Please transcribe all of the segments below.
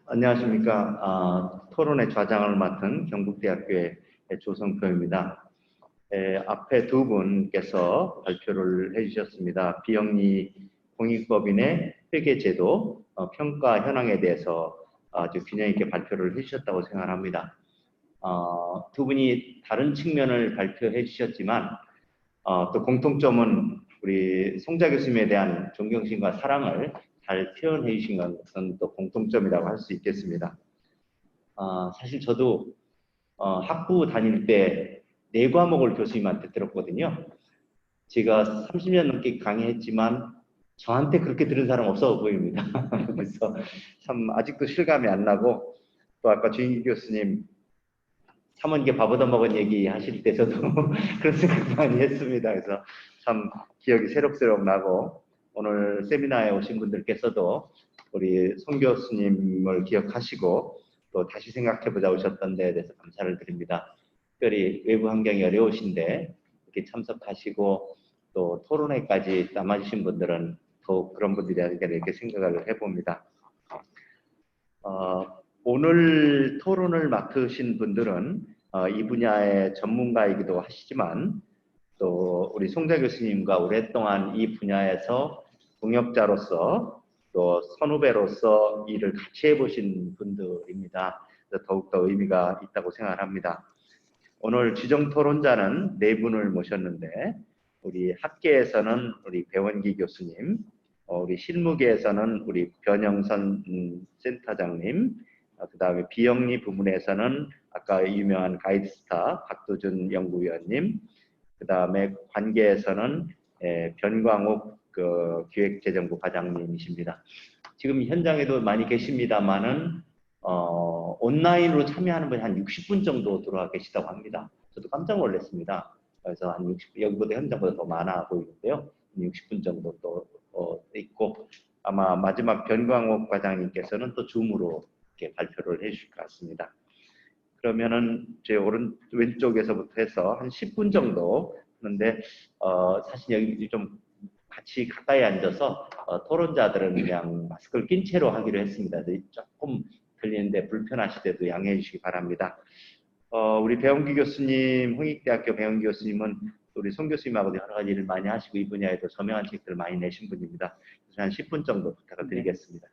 안녕하십니까. 토론의 좌장을 맡은 경북대학교의 조성표입니다. 앞에 두 분께서 발표를 해주셨습니다. 비영리 공익법인의 회계제도 평가 현황에 대해서 아주 균형 있게 발표를 해주셨다고 생각합니다. 두 분이 다른 측면을 발표해 주셨지만 또 공통점은 우리 송자 교수님에 대한 존경심과 사랑을 잘 표현해 주신 것은 또 공통점이라고 할 수 있겠습니다. 사실 저도 학부 다닐 때 네 과목을 교수님한테 들었거든요. 제가 30년 넘게 강의했지만 저한테 그렇게 들은 사람 없어 보입니다. 그래서 참 아직도 실감이 안 나고, 또 아까 주인기 교수님 3원개 밥 얻어먹은 얘기 하실 때 저도 그런 생각 많이 했습니다. 그래서 참 기억이 새록새록 나고, 오늘 세미나에 오신 분들께서도 우리 송 교수님을 기억하시고 또 다시 생각해보자 오셨던 데에 대해서 감사를 드립니다. 특별히 외부 환경이 어려우신데 이렇게 참석하시고 또 토론회까지 남아주신 분들은 더욱 그런 분들이 아닐까 이렇게 생각을 해봅니다. 오늘 토론을 맡으신 분들은 이 분야의 전문가이기도 하시지만 또 우리 송자 교수님과 오랫동안 이 분야에서 동역자로서 또 선후배로서 일을 같이 해보신 분들입니다. 더욱더 의미가 있다고 생각합니다. 오늘 지정 토론자는 네 분을 모셨는데, 우리 학계에서는 우리 배원기 교수님, 우리 실무계에서는 우리 변영선 센터장님, 그 다음에 비영리 부문에서는 아까 유명한 가이드스타 박도준 연구위원님, 그 다음에 관계에서는 변광욱 기획재정부 과장님이십니다. 지금 현장에도 많이 계십니다만은 온라인으로 참여하는 분이 한 60분 정도 들어와 계시다고 합니다. 저도 깜짝 놀랐습니다. 그래서 한 60분, 여기보다 현장보다 더 많아 보이는데요. 60분 정도 또 있고, 아마 마지막 변광욱 과장님께서는 또 줌으로 이렇게 발표를 해주실 것 같습니다. 그러면은 제 왼쪽에서부터 해서 한 10분 정도 하는데, 사실 여기 좀 같이 가까이 앉아서 토론자들은 그냥 마스크를 낀 채로 하기로 했습니다. 조금 들리는데 불편하실 때도 양해해 주시기 바랍니다. 우리 배원기 교수님, 홍익대학교 배원기 교수님은 우리 송 교수님하고도 여러 가지 일을 많이 하시고 이 분야에도 저명한 책들을 많이 내신 분입니다. 그래서 한 10분 정도 부탁을 드리겠습니다.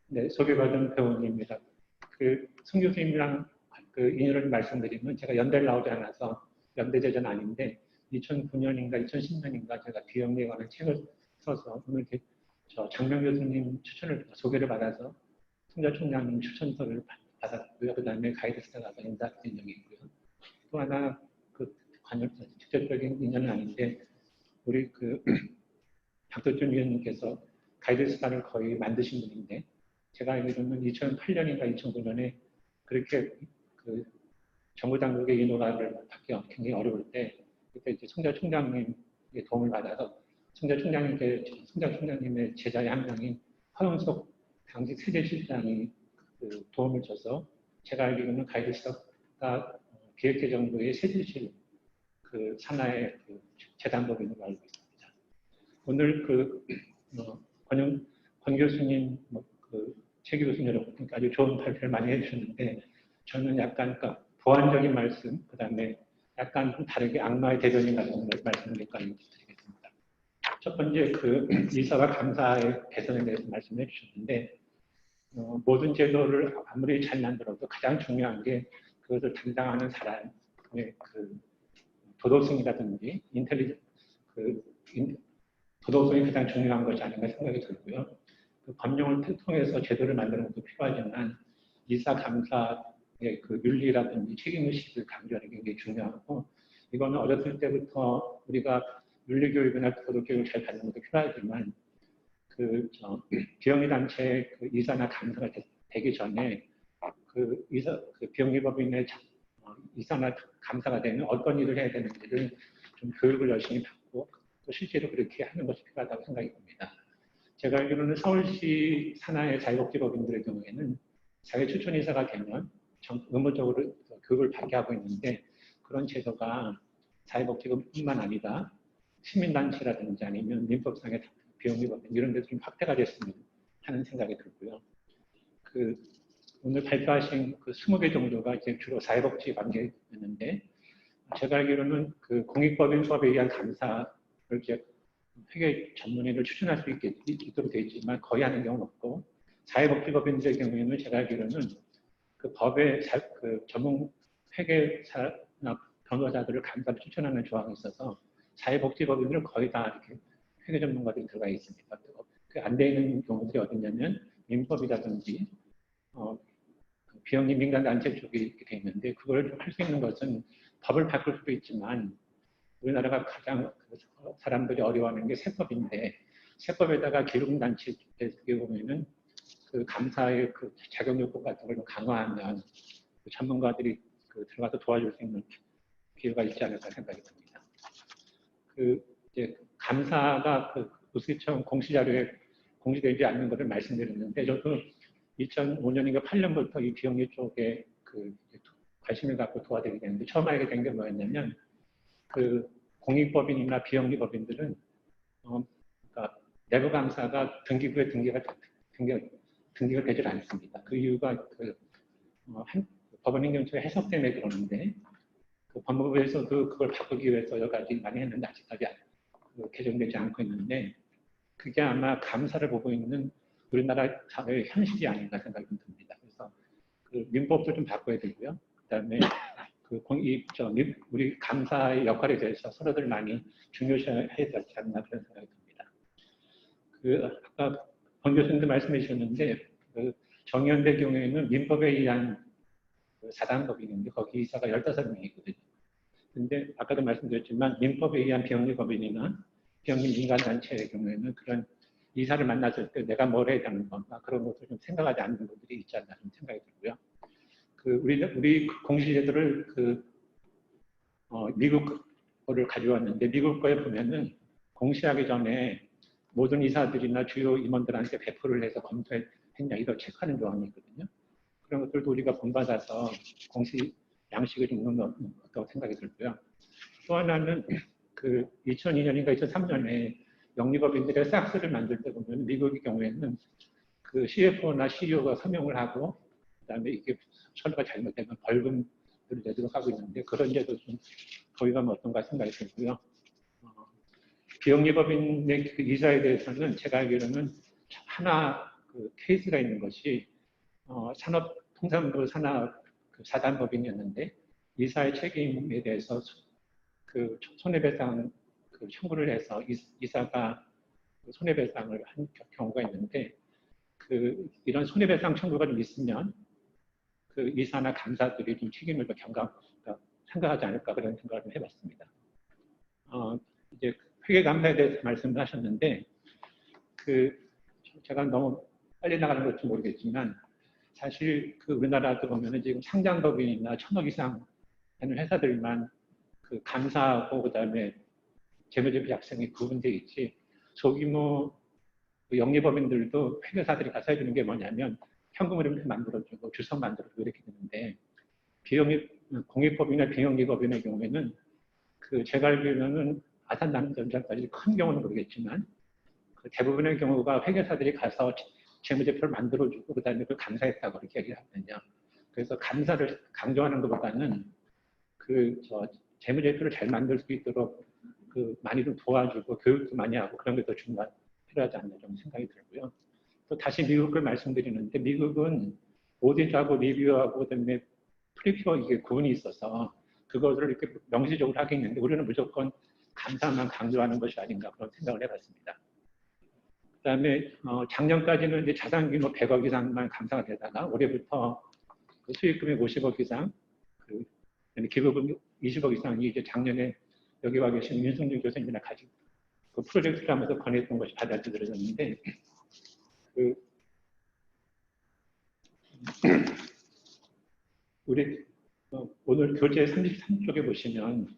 네, 소개받은 배원기입니다. 송 교수님이랑 인연을 말씀드리면, 제가 연대를 나오지 않아서 연대제자는 아닌데 2009년인가 2010년인가 제가 비영리에 관한 책을 써서 오늘 장명 교수님 소개를 받아서 송자 총장님 추천서를 받았고요. 그 다음에 가이드스타 가서 인사드린 적이 있고요. 또 하나 직접적인 인연은 아닌데, 우리 박도준 위원님께서 가이드스타를 거의 만드신 분인데, 제가 알기로는 2008년인가 2009년에 그렇게 정부 당국의 인허가를 받기 굉장히 어려울 때, 그때 이제 송자 총장님의 도움을 받아서 송자 총장님의 제자의 한 명인 허영석 당시 세제실장이 도움을 줘서, 제가 알기로는 가이드스타가 기획재정부의 세제실 산하의 재단법인으로 알고 있습니다. 오늘 권 교수님, 최 교수님 여러분 아주 좋은 발표를 많이 해주셨는데, 저는 약간 보완적인 말씀, 그 다음에 약간 다르게 악마의 대변인 같은 말씀을 몇 가지 드리겠습니다. 첫 번째, 이사와 감사의 개선에 대해서 말씀해 주셨는데, 모든 제도를 아무리 잘 만들어도 가장 중요한 게 그것을 담당하는 사람의 도덕성이라든지 도덕성이 가장 중요한 것이 아닌가 생각이 들고요. 법령을 통해서 제도를 만드는 것도 필요하지만 이사 감사의 윤리라든지 책임의식을 강조하는 게 굉장히 중요하고, 이거는 어렸을 때부터 우리가 윤리교육이나 도덕교육을 잘 받는 것도 필요하지만 비영리 단체 이사나 감사가 되기 전에 비영리법인의 이사나 감사가 되면 어떤 일을 해야 되는지를 좀 교육을 열심히 받고 또 실제로 그렇게 하는 것이 필요하다고 생각이 듭니다. 제가 알기로는 서울시 산하의 자유복지법인들의 경우에는 자기 추천이사가 되면 의무적으로 교육을 받게 하고 있는데, 그런 제도가 자유복지법뿐만 아니라 시민단체라든지 아니면 민법상의 비영리법인 이런 데도 좀 확대가 됐으면 하는 생각이 들고요. 오늘 발표하신 그 20개 정도가 이제 주로 사회복지 관계였는데, 제가 알기로는 그 공익법인 수업에 의한 감사를 이제 회계 전문의를 추천할 수 있도록 되어 있지만 거의 하는 경우는 없고, 사회복지법인들의 경우에는 제가 알기로는 그 법의 그 전문 회계사나 변호사들을 감사를 추천하는 조항이 있어서 사회복지법인들은 거의 다 이렇게 회계 전문가들이 들어가 있습니다. 안 돼 있는 경우들이 어디냐면 민법이라든지 비영리 민간단체 쪽이 이렇게 돼 있는데, 그걸 할 수 있는 것은 법을 바꿀 수도 있지만 우리나라가 가장 사람들이 어려워하는 게 세법인데, 세법에다가 기록단체 어떻게 보면은 그 감사의 그 자격 요건 같은 걸 강화하면 그 전문가들이 그 들어가서 도와줄 수 있는 기회가 있지 않을까 생각이 듭니다. 그 이제 감사가 그 우스처럼 공시자료에 공시되지 않는 것을 말씀드렸는데, 저도 2005년인가 8년부터 이 비영리 쪽에 그 관심을 갖고 도와드리게 됐는데, 처음 알게 된 게 뭐였냐면, 그 공익법인이나 비영리법인들은 그러니까 내부 감사가 등기부에 등기가 되질 않습니다. 그 이유가 법원행정처의 해석 때문에 그러는데, 그 법무부에서도 그걸 바꾸기 위해서 여러 가지 많이 했는데 아직까지 개정되지 않고 있는데, 그게 아마 감사를 보고 있는 우리나라 사회의 현실이 아닌가 생각이 듭니다. 그래서 그 민법도 좀 바꿔야 되고요. 그다음에 우리 감사의 역할에 대해서 서로들 많이 중요시해야 되지 않나 그런 생각이 듭니다. 그 아까 권 교수님도 말씀해 주셨는데, 그 정의연대 경우에는 민법에 의한 그 사단법인인데 거기 이사가 15명이거든요. 근데 아까도 말씀드렸지만 민법에 의한 비영리법인이나 비영리 민간단체의 경우에는 그런 이사를 만났을 때 내가 뭘 해야 되는 건가 그런 것을 좀 생각하지 않는 분들이 있지 않나 좀 생각이 들고요. 그 우리 공시제도를 미국 거를 가져왔는데, 미국 거에 보면은 공시하기 전에 모든 이사들이나 주요 임원들한테 배포를 해서 검토했냐 이걸 체크하는 조항이 있거든요. 그런 것들도 우리가 본받아서 공시 양식을 좀 넣는 것같다고 생각이 들고요. 또 하나는 그 2002년인가 2003년에 영리법인들의 싹스를 만들 때 보면 미국의 경우에는 그 CFO나 CEO가 서명을 하고 그다음에 이게 처리가 잘못되면 벌금을 내도록 하고 있는데, 그런 제도 좀 거기가 어떤가 생각이 들고요. 비영리법인의 그 이사에 대해서는 제가 알기로는 하나 그 케이스가 있는 것이 산업통상부 산하 그 사단법인이었는데, 이사의 책임에 대해서 그 손해배상 그 청구를 해서 이사가 손해배상을 한 경우가 있는데, 그 이런 손해배상 청구가 좀 있으면 그 이사나 감사들이 좀 책임을 더 생각하지 않을까 그런 생각을 좀 해봤습니다. 이제 회계감사에 대해서 말씀을 하셨는데, 그 제가 너무 빨리 나가는 걸지 모르겠지만 사실 그 우리나라도 보면은 지금 상장법인이나 1000억 이상 되는 회사들만 그 감사하고 그다음에 재무제표 작성이 구분되어 있지, 소규모 그 영리법인들도 회계사들이 가서 해주는 게 뭐냐면 현금을 이렇게 만들어주고 주석 만들어주고 이렇게 되는데, 공익법이나 비영리법인의 경우에는 그 제가 알기로는 아산남전자까지 큰 경우는 모르겠지만 그 대부분의 경우가 회계사들이 가서 재무제표를 만들어주고 그다음에 그걸 감사했다고 이렇게 얘기를 하거든요. 그래서 감사를 강조하는 것보다는 재무제표를 잘 만들 수 있도록 그 많이 좀 도와주고 교육도 많이 하고 그런 게 더 필요하지 않나 좀 생각이 들고요. 또 다시 미국을 말씀드리는데, 미국은 오디트하고 리뷰하고 그다음에 프리큐어 이게 구분이 있어서 그것을 이렇게 명시적으로 하겠는데, 우리는 무조건 감사만 강조하는 것이 아닌가 그런 생각을 해봤습니다. 그다음에 작년까지는 이제 자산 규모 100억 이상만 감사가 되다가 올해부터 그 수익 금액 50억 이상, 그 기부금 20억 이상이 이제 작년에 여기 와 계신 윤성준 교수님이나 가지고 그 프로젝트를 하면서 권했던 것이 받아들여졌는데, 우리 오늘 교재 33쪽에 보시면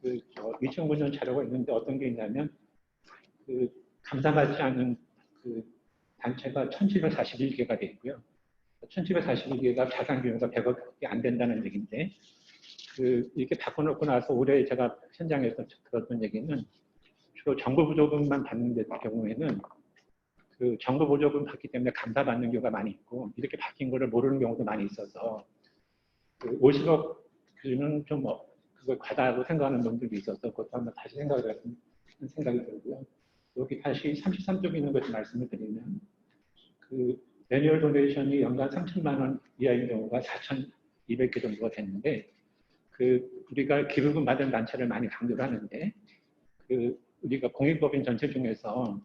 그 2009년 자료가 있는데 어떤 게 있냐면 그 감사받지 않은 그 단체가 1741개가 돼 있고요. 1741개가 자산 규모가 100억이 안 된다는 얘기인데, 그 이렇게 바꿔놓고 나서 올해 제가 현장에서 들었던 얘기는 주로 정부 부조금만 받는 데 경우에는 그 정부 보조금 받기 때문에 감사받는 경우가 많이 있고 이렇게 바뀐 거를 모르는 경우도 많이 있어서 그 50억 기준은 좀 그걸 과다하고 생각하는 분들도 있어서 그것도 한번 다시 생각을 해보는 생각이 들고요. 여기 다시 33쪽에 있는 것을 말씀을 드리면 그 매뉴얼 도네이션이 연간 3천만 원 이하인 경우가 4,200개 정도가 됐는데 그 우리가 기부금 받은 단체를 많이 강조를 하는데 그 우리가 공익법인 전체 중에서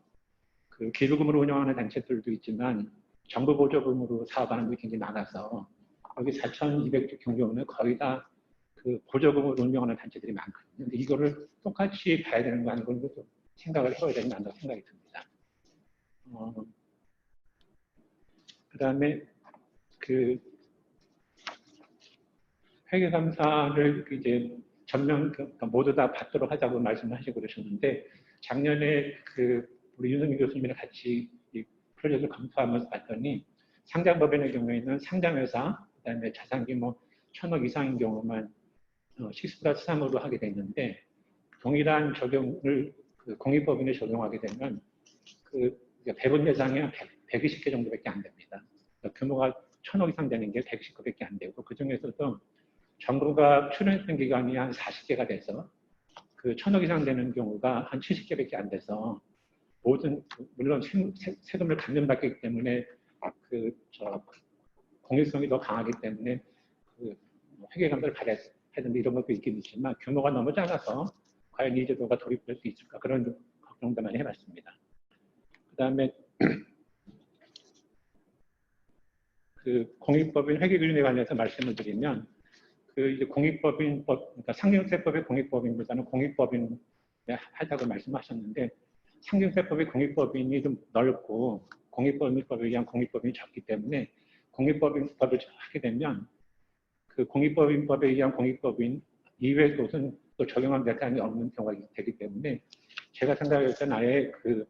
그 기부금으로 운영하는 단체들도 있지만 정부 보조금으로 사업하는 분이 굉장히 많아서 여기 4,200개 경우는 거의 다 그 보조금으로 운영하는 단체들이 많거든요. 근데 이거를 똑같이 봐야 되는 거 아니고 좀 생각을 해봐야 되는 않다고 생각이 듭니다. 그다음에 그 회계감사를 이제 전면 모두 다 받도록 하자고 말씀하시고 그러셨는데 작년에 그 우리 윤석민 교수님이랑 같이 이 프로젝트를 검토하면서 봤더니 상장법인의 경우에는 상장회사 그다음에 자산 규모 1,000억 이상인 경우만 10+3으로 하게 됐는데 동일한 적용을 그 공익법인에 적용하게 되면 그 배분 대상이 120개 정도밖에 안 됩니다. 그러니까 규모가 1,000억 이상 되는 게 119개밖에 안 되고 그 중에서도 정부가 출연했던 기간이 한 40개가 돼서 그 1,000억 이상 되는 경우가 한 70개밖에 안 돼서 모든 물론 세금을 감면받기 때문에 그 공익성이 더 강하기 때문에 그 회계감사를 받아야 되는데 이런 것도 있긴 있지만 규모가 너무 작아서 과연 이 제도가 도입될 수 있을까 그런 걱정도 많이 해봤습니다. 그다음에 그 공익법인 회계기준에 관해서 말씀을 드리면 그 이제 공익법인법 그러니까 상경세법의 공익법인보다는 공익법인 하자고 말씀하셨는데 상경세법의 공익법인이 좀 넓고 공익법인법에 의한 공익법인이 적기 때문에 공익법인법을 하게 되면 그 공익법인법에 의한 공익법인 이외의 곳은 또 적용한 대상이 없는 경우가 되기 때문에 제가 생각할 때는 아예 그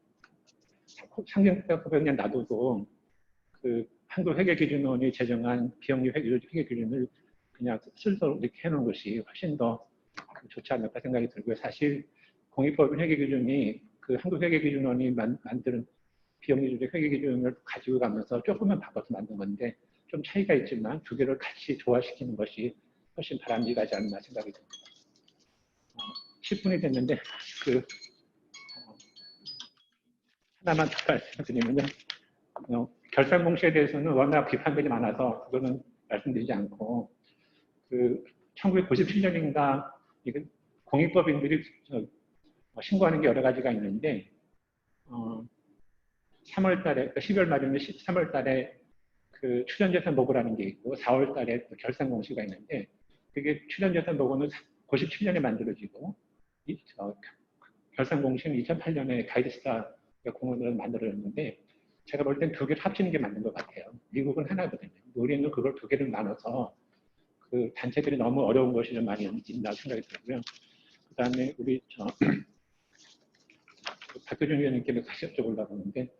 상경세법에 그냥 놔두고 그 한국회계기준원이 제정한 비영리 회계기준을 그냥 스스로 이렇게 해놓은 것이 훨씬 더 좋지 않을까 생각이 들고요. 사실 공익법인 회계기준이 그 한국회계기준원이 만드는 비영리주의 회계기준을 가지고 가면서 조금만 바꿔서 만든 건데 좀 차이가 있지만 두 개를 같이 조화시키는 것이 훨씬 바람직하지 않나 생각이 듭니다. 10분이 됐는데 그 하나만 더 말씀드리면요. 결산 공시에 대해서는 워낙 비판들이 많아서 그거는 말씀드리지 않고 그 1997년인가 공익법인들이 신고하는 게 여러 가지가 있는데 3월 달에 12월 말이면 13월 달에 그 출연재산 보고라는 게 있고 4월 달에 결산 공시가 있는데 그게 출연재산 보고는 97년에 만들어지고 결산 공시는 2008년에 가이드스타 공원을 만들어졌는데 제가 볼 땐 두 개를 합치는 게 맞는 것 같아요. 미국은 하나거든요. 우리는 그걸 두 개를 나눠서 그 단체들이 너무 어려운 것이 좀 많이 있다고 생각이 들고요. 그 다음에 우리 박효준 위원님께서 다시 여쭤보려고 하는데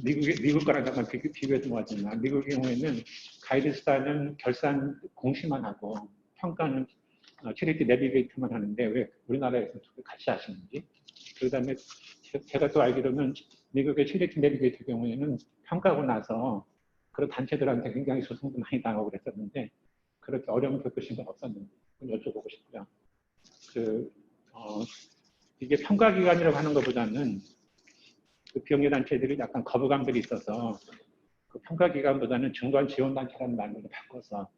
미국 거랑 잠깐 비교해서 모았지만 미국의 경우에는 가이드스타는 결산 공시만 하고 평가는 체리티 내비게이터만 하는데 왜 우리나라에서 두 개 같이 하시는지 그 다음에 제가 또 알기로는 미국의 체리티 내비게이터 경우에는 평가하고 나서 그런 단체들한테 굉장히 소송도 많이 당하고 그랬었는데 그렇게 어려움을 겪으신 건 없었는지 여쭤보고 싶고요. 이게 평가기관이라고 하는 것보다는 그 비영리 단체들이 약간 거부감들이 있어서 그 평가기관보다는 증권지원단체라는 말로 바꿔서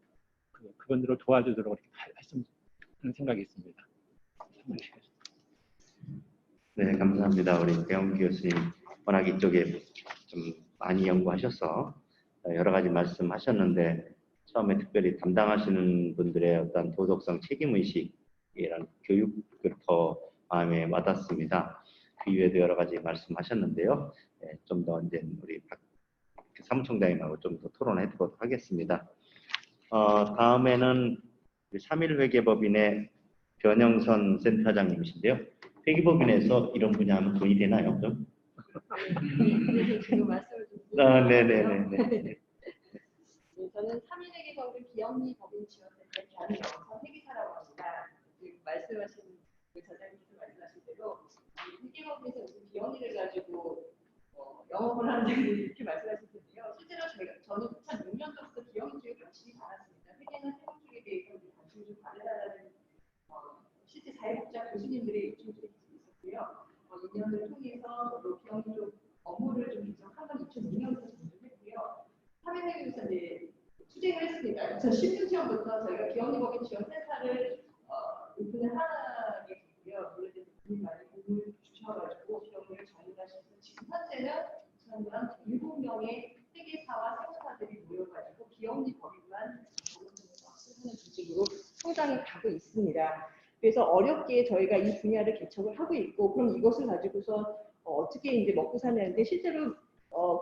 그분들을 도와주도록 했으면 하는 생각이 있습니다. 네, 감사합니다. 우리 배영기 교수님 워낙 이쪽에 좀 많이 연구하셔서 여러 가지 말씀하셨는데 처음에 특별히 담당하시는 분들의 어떤 도덕성 책임의식이란 교육을 더 마음에 와닿습니다. 그 이외에도 여러 가지 말씀하셨는데요. 네, 좀 더 이제 우리 박 사무총장님하고 좀 더 토론해 보도록 하겠습니다. 다음에는 3.1회계법인의 변영선 센터장님이신데요. 회계법인에서 이런 분야 하면 돈이 되나요? 좀? 지금 말씀을 좀 네네네. 저는 3.1회계법인 비영리 법인 지원센터 변영선 회계사라고 합니다. 말씀하신 저자님께서 말씀하신 대로 회계법인에서 무슨 비영리를 가지고 영업을 하는 통해서 이제 수정을 했습니다. 2016년부터 저희가 기업립법인 지원센터를 오픈을 하게 됐고요. 물론 이제 대표님 많이 도움을 주셔가지고 기업을 전환하셔서 지금 현재는 저희가 7명의 회계사와 세무사들이 모여가지고 기업립법인만 하는 조직으로 성장해 가고 있습니다. 그래서 어렵게 저희가 이 분야를 개척을 하고 있고, 그럼 이것을 가지고서 어떻게 이제 먹고 사냐는데, 실제로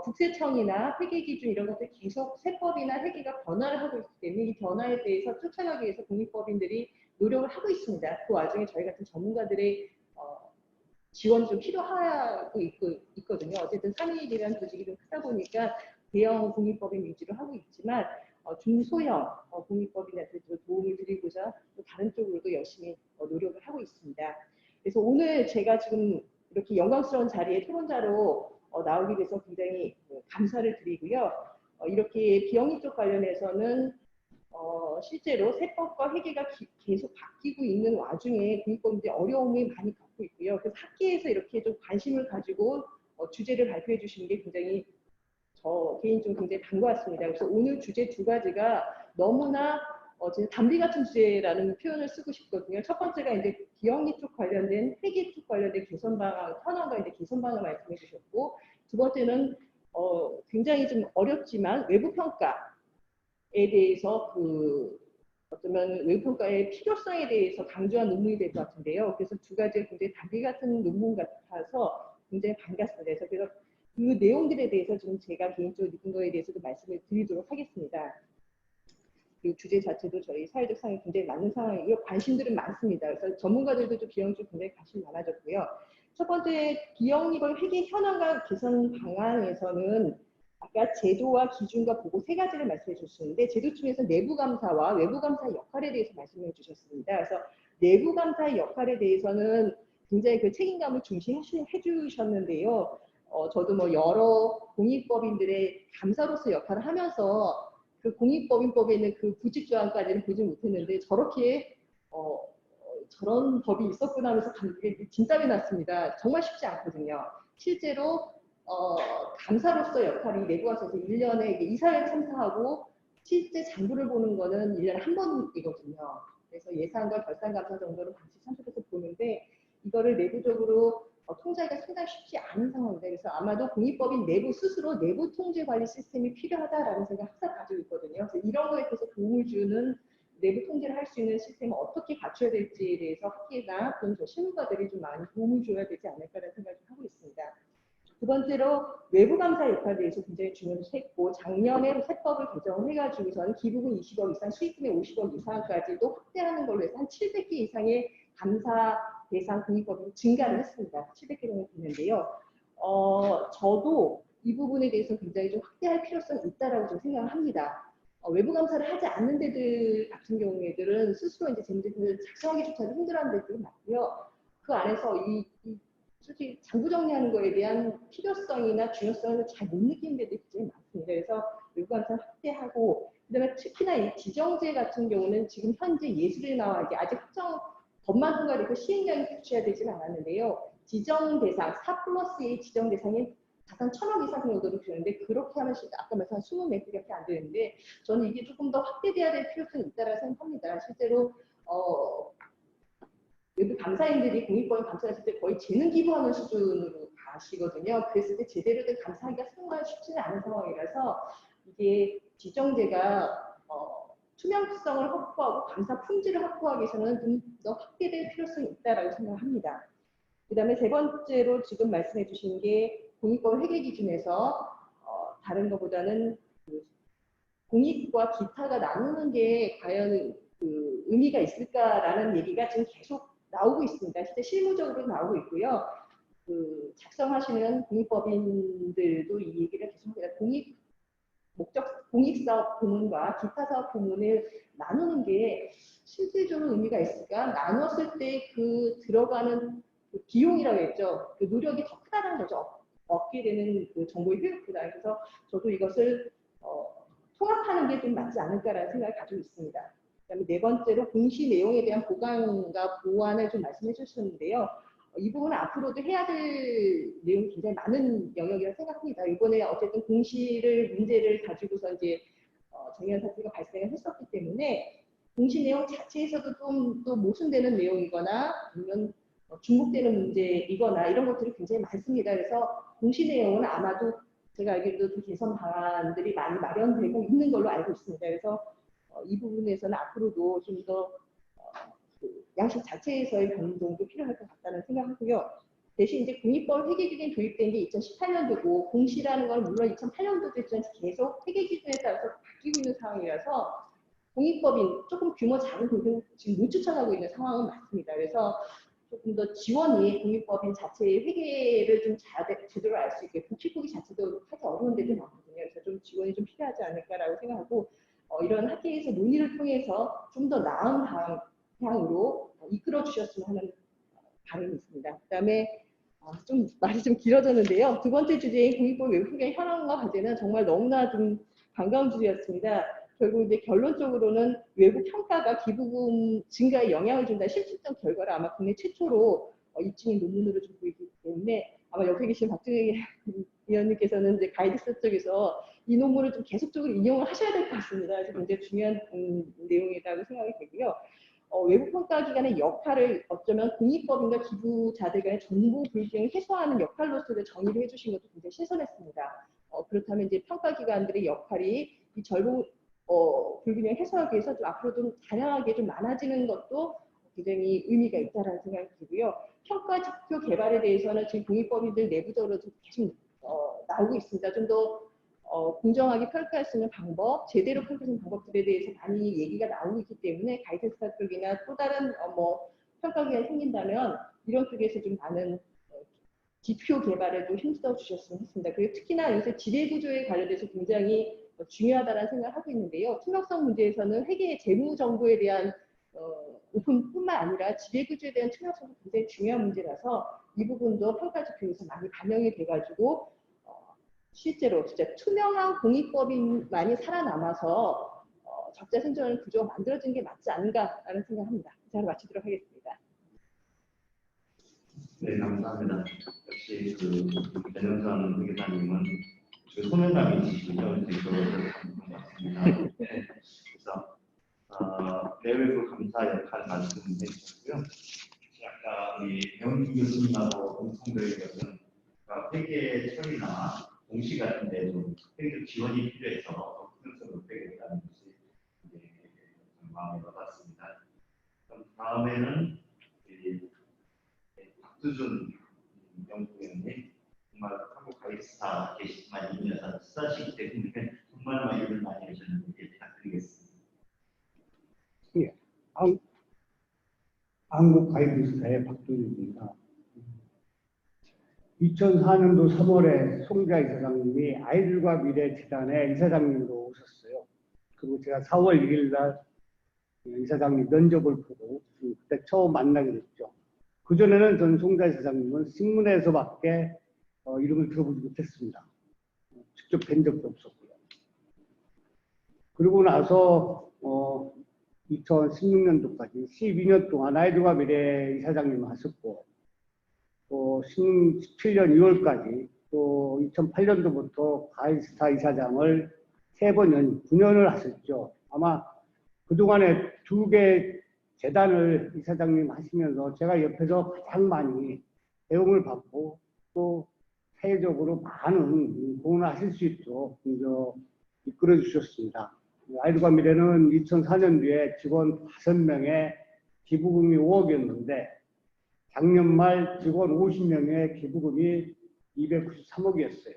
국세청이나 회계기준 이런 것들 계속 세법이나 회계가 변화를 하고 있기 때문에 이 변화에 대해서 쫓아가기 위해서 공익법인들이 노력을 하고 있습니다. 그 와중에 저희 같은 전문가들의 지원이 좀 필요하고 있거든요. 어쨌든 3.1이라는 조직이 좀 크다 보니까 대형 공익법인 위주로 하고 있지만 중소형 공익법인한테도 도움을 드리고자 또 다른 쪽으로도 열심히 노력을 하고 있습니다. 그래서 오늘 제가 지금 이렇게 영광스러운 자리에 토론자로 나오게 돼서 굉장히 감사를 드리고요. 이렇게 비영리 쪽 관련해서는 실제로 세법과 회계가 계속 바뀌고 있는 와중에 공익법인들이 어려움이 많이 겪고 있고요. 그래서 학계에서 이렇게 좀 관심을 가지고 주제를 발표해 주시는 게 굉장히 저 개인적으로 굉장히 반가웠습니다. 그래서 오늘 주제 두 가지가 너무나 담비 같은 주제라는 표현을 쓰고 싶거든요. 첫 번째가 이제 비영리 쪽 관련된 회계 쪽 관련된 개선 방안, 현황과 이제 개선 방안 말씀해 주셨고, 두 번째는 굉장히 좀 어렵지만 외부 평가에 대해서 어쩌면 외부 평가의 필요성에 대해서 강조한 논문이 될 것 같은데요. 그래서 두 가지가 굉장히 담비 같은 논문 같아서 굉장히 반갑습니다. 그래서 그 내용들에 대해서 좀 제가 개인적으로 느낀 거에 대해서도 말씀을 드리도록 하겠습니다. 그 주제 자체도 저희 사회적 상황이 굉장히 맞는 상황이고요. 관심들은 많습니다. 그래서 전문가들도 좀 비영 쪽 굉장히 관심이 많아졌고요. 첫 번째, 비영리법 회계 현황과 개선 방안에서는 아까 제도와 기준과 보고 세 가지를 말씀해 주셨는데, 제도 중에서 내부 감사와 외부 감사의 역할에 대해서 말씀해 주셨습니다. 그래서 내부 감사의 역할에 대해서는 굉장히 그 책임감을 중시해 주셨는데요. 저도 뭐 여러 공익법인들의 감사로서 역할을 하면서 그 공익법인법에 있는 그 부칙조항까지는 보지 못했는데 저렇게 저런 법이 있었구나 하면서 진땀이 났습니다. 정말 쉽지 않거든요. 실제로 감사로서 역할이 내부감사에서 1년에 이사회 참사하고 실제 장부를 보는 거는 1년에 한 번이거든요. 그래서 예산과 결산감사 정도는 같이 참석해서 보는데 이거를 내부적으로 통제하기가 상당히 쉽지 않은 상황입니다. 그래서 아마도 공익법인 내부 스스로 내부 통제 관리 시스템이 필요하다라는 생각을 항상 가지고 있거든요. 그래서 이런 거에 대해서 도움을 주는 내부 통제를 할 수 있는 시스템을 어떻게 갖춰야 될지에 대해서 학계나 또는 실무가들이 좀 많이 도움을 줘야 되지 않을까라는 생각을 하고 있습니다. 두 번째로 외부 감사 역할에 대해서 굉장히 중요했고, 작년에 세법을 개정해가지고서는 기부금 20억 이상, 수익금의 50억 이상까지도 확대하는 걸로 해서 한 700개 이상의 감사 대상 공익법이 증가를 했습니다. 700개 정도 됐는데요. 저도 이 부분에 대해서 굉장히 좀 확대할 필요성이 있다라고 좀 생각을 합니다. 외부 감사를 하지 않는 데들 같은 경우에들은 스스로 이제 재무제표를 작성하기조차도 힘들어하는 데들이 많고요. 그 안에서 솔직히 장부 정리하는 거에 대한 필요성이나 중요성을 잘 못 느끼는 데들이 굉장히 많습니다. 그래서 외부 감사를 확대하고, 그다음에 특히나 이 지정제 같은 경우는 지금 현재 예술에 나와 이게 아직 법만 통과되고 시행령이 부처해야 되지는 않았는데요. 지정 대상 4+A 지정 대상이 가상 1,000억 이상 정도로 되는데, 그렇게 하면 아까 말씀한 20매트밖에 안 되는데, 저는 이게 조금 더 확대돼야 될 필요성이 있다고 생각합니다. 실제로 외부 감사인들이 공익법인 감사했을 때 거의 재능 기부하는 수준으로 가시거든요. 그랬을 때 제대로 된 감사하기가 정말 쉽지는 않은 상황이라서 이게 지정제가 투명성을 확보하고 감사 품질을 확보하기 위해서는 좀 더 확대될 필요성이 있다고 생각합니다. 그 다음에 세 번째로 지금 말씀해 주신 게 공익법 회계 기준에서 다른 것보다는 공익과 기타가 나누는 게 과연 의미가 있을까라는 얘기가 지금 계속 나오고 있습니다. 실제 실무적으로 나오고 있고요. 작성하시는 공익법인들도 이 얘기를 계속합니다. 공익사업 부문과 기타사업 부문을 나누는 게 실질적으로 의미가 있을까? 나눴을 때 들어가는 비용이라고 했죠. 그 노력이 더 크다는 거죠. 얻게 되는 정보의 효율보다. 그래서 저도 이것을 통합하는 게 좀 맞지 않을까라는 생각을 가지고 있습니다. 그다음에 네 번째로 공시 내용에 대한 보강과 보완을 좀 말씀해 주셨는데요. 이 부분은 앞으로도 해야 될 내용이 굉장히 많은 영역이라고 생각합니다. 이번에 어쨌든 공시를 문제를 가지고서 이제 정의연 사태가 발생을 했었기 때문에 공시 내용 자체에서도 좀 또 모순되는 내용이거나 아니면 중복되는 문제이거나 이런 것들이 굉장히 많습니다. 그래서 공시 내용은 아마도 제가 알기로도 그 개선 방안들이 많이 마련되고 있는 걸로 알고 있습니다. 그래서 이 부분에서는 앞으로도 좀 더 양식 자체에서의 변동도 필요할 것 같다는 생각하고요. 대신 이제 공익법 회계기준이 도입된 게 2018년도고 공시라는 건 물론 2008년도도 있지만 계속 회계기준에 따라서 바뀌고 있는 상황이라서 공익법인 조금 규모 작은 공동 지금 못 추천하고 있는 상황은 맞습니다. 그래서 조금 더 지원이 공익법인 자체의 회계를 좀 제대로 알 수 있게 복지국이 자체도 하기 어려운 데도 많거든요. 그래서 좀 지원이 좀 필요하지 않을까라고 생각하고 이런 학계에서 논의를 통해서 좀 더 나은 방향으로 이끌어 주셨으면 하는 바람이 있습니다. 그다음에 좀 말이 좀 길어졌는데요. 두 번째 주제인 공익법 외부 풍경 현황과 과제는 정말 너무나 좀 반가운 주제였습니다. 결국 이제 결론적으로는 외부 평가가 기부금 증가에 영향을 준다는 실질적 결과를 아마 국내 최초로 입증인 논문으로 좀 보이기 때문에 아마 옆에 계신 박정희 위원님께서는 이제 가이드서 쪽에서 이 논문을 좀 계속적으로 인용을 하셔야 될 것 같습니다. 그래서 굉장히 중요한 내용이라고 생각이 되고요. 외부 평가 기관의 역할을 어쩌면 공익법인과 기부자들 간의 정보 불균형을 해소하는 역할로서 정의를 해주신 것도 굉장히 신선했습니다. 그렇다면 이제 평가 기관들의 역할이 이 절보 불균형 해소하기 위해서 좀 앞으로 좀 다양하게 좀 많아지는 것도 굉장히 의미가 있다라는 생각이 들고요. 평가 지표 개발에 대해서는 지금 공익법인들 내부적으로 좀 계속 나오고 있습니다. 좀 더 공정하게 평가할 수 있는 방법, 제대로 평가할 수 있는 방법들에 대해서 많이 얘기가 나오고 있기 때문에 가이드스타 쪽이나 또 다른 평가기관이 생긴다면 이런 쪽에서 좀 많은 지표 개발에도 힘써 주셨으면 했습니다. 그리고 특히나 요새 지배구조에 관련돼서 굉장히 중요하다는 생각을 하고 있는데요. 투명성 문제에서는 회계의 재무 정보에 대한 오픈뿐만 아니라 지배구조에 대한 투명성도 굉장히 중요한 문제라서 이 부분도 평가 지표에서 많이 반영이 돼가지고 실제로 진짜 투명한 공익법인만이 살아남아서 적자 생존하는 구조가 만들어진 게 맞지 않은가라는 생각합니다. 이사를 마치도록 하겠습니다. 네, 감사합니다. 역시 변영선 회계사님은 소명감이 있으시죠? 그것을 맞습니다. 네, 그래서 내외부 감사 역할 말씀해주셨고요. 아까 우리 배원준 교수님하고 공통된 것은 회계 처리나 공시 같은 데도 회계적 지원이 필요해서 특성을 높여야겠다는 것이 마음에 와닿습니다. 그럼 다음에는 박두준 연구위원님, 정말 한국 가이드스타 계시지만 2년 수사시기 때문에 정말 일을 많이 하셨는데 부탁드리겠습니다. 예, 한국 가이드스타의 박두준입니다. 2004년도 3월에 송자 이사장님이 아이들과 미래 재단의 이사장님으로 오셨어요. 그리고 제가 4월 1일 날 이사장님 면접을 보고 그때 처음 만나게 됐죠. 그전에는 전 송자 이사장님은 신문에서밖에 이름을 들어보지 못했습니다. 직접 뵌 적도 없었고요. 그리고 나서 2016년도까지 12년 동안 아이들과 미래 이사장님을 하셨고 또 17년 2월까지 또 2008년도부터 가이드스타 이사장을 3번 9년을 하셨죠. 아마 그동안에 2개 재단을 이사장님 하시면서 제가 옆에서 가장 많이 배움을 받고 또 사회적으로 많은 공헌을 하실 수 있도록 이끌어 주셨습니다. 아이들과 미래는 2004년도에 직원 5명의 기부금이 5억이었는데 작년 말 직원 50명의 기부금이 293억이었어요.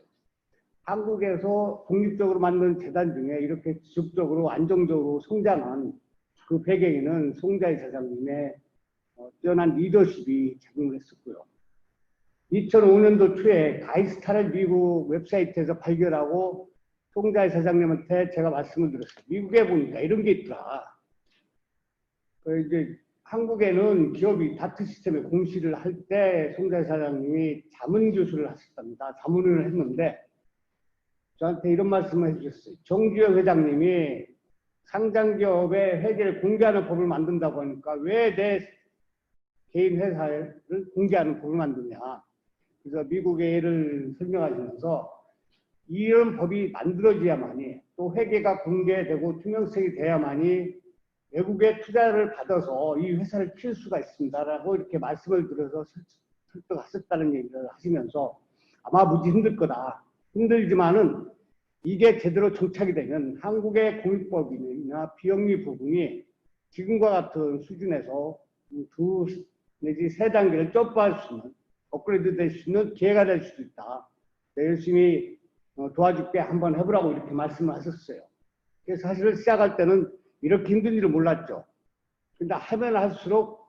한국에서 독립적으로 만든 재단 중에 이렇게 지속적으로 안정적으로 성장한 그 배경에는 송자 이사장님의 뛰어난 리더십이 작용을 했었고요. 2005년도 초에 가이스타를 미국 웹사이트에서 발견하고 송자 이사장님한테 제가 말씀을 드렸어요. 미국에 보니까 이런 게 있더라. 이제 한국에는 기업이 다트 시스템에 공시를 할 때 송자 이사장님이 자문교수를 하셨답니다. 자문을 했는데 저한테 이런 말씀을 해주셨어요. 정주영 회장님이 상장기업의 회계를 공개하는 법을 만든다고 하니까 왜 내 개인 회사를 공개하는 법을 만드냐. 그래서 미국의 예를 설명하시면서 이런 법이 만들어져야만이 또 회계가 공개되고 투명성이 돼야만이 외국의 투자를 받아서 이 회사를 키울 수가 있습니다라고 이렇게 말씀을 드려서 설득하셨다는 얘기를 하시면서 아마 무지 힘들 거다. 힘들지만은 이게 제대로 정착이 되면 한국의 공익법이나 비영리 부분이 지금과 같은 수준에서 두 내지 세 단계를 점프할 수 있는 업그레이드 될 수 있는 기회가 될 수도 있다. 열심히 도와줄게 한번 해보라고 이렇게 말씀을 하셨어요. 그래서 사실 시작할 때는 이렇게 힘든 일을 몰랐죠. 근데 하면 할수록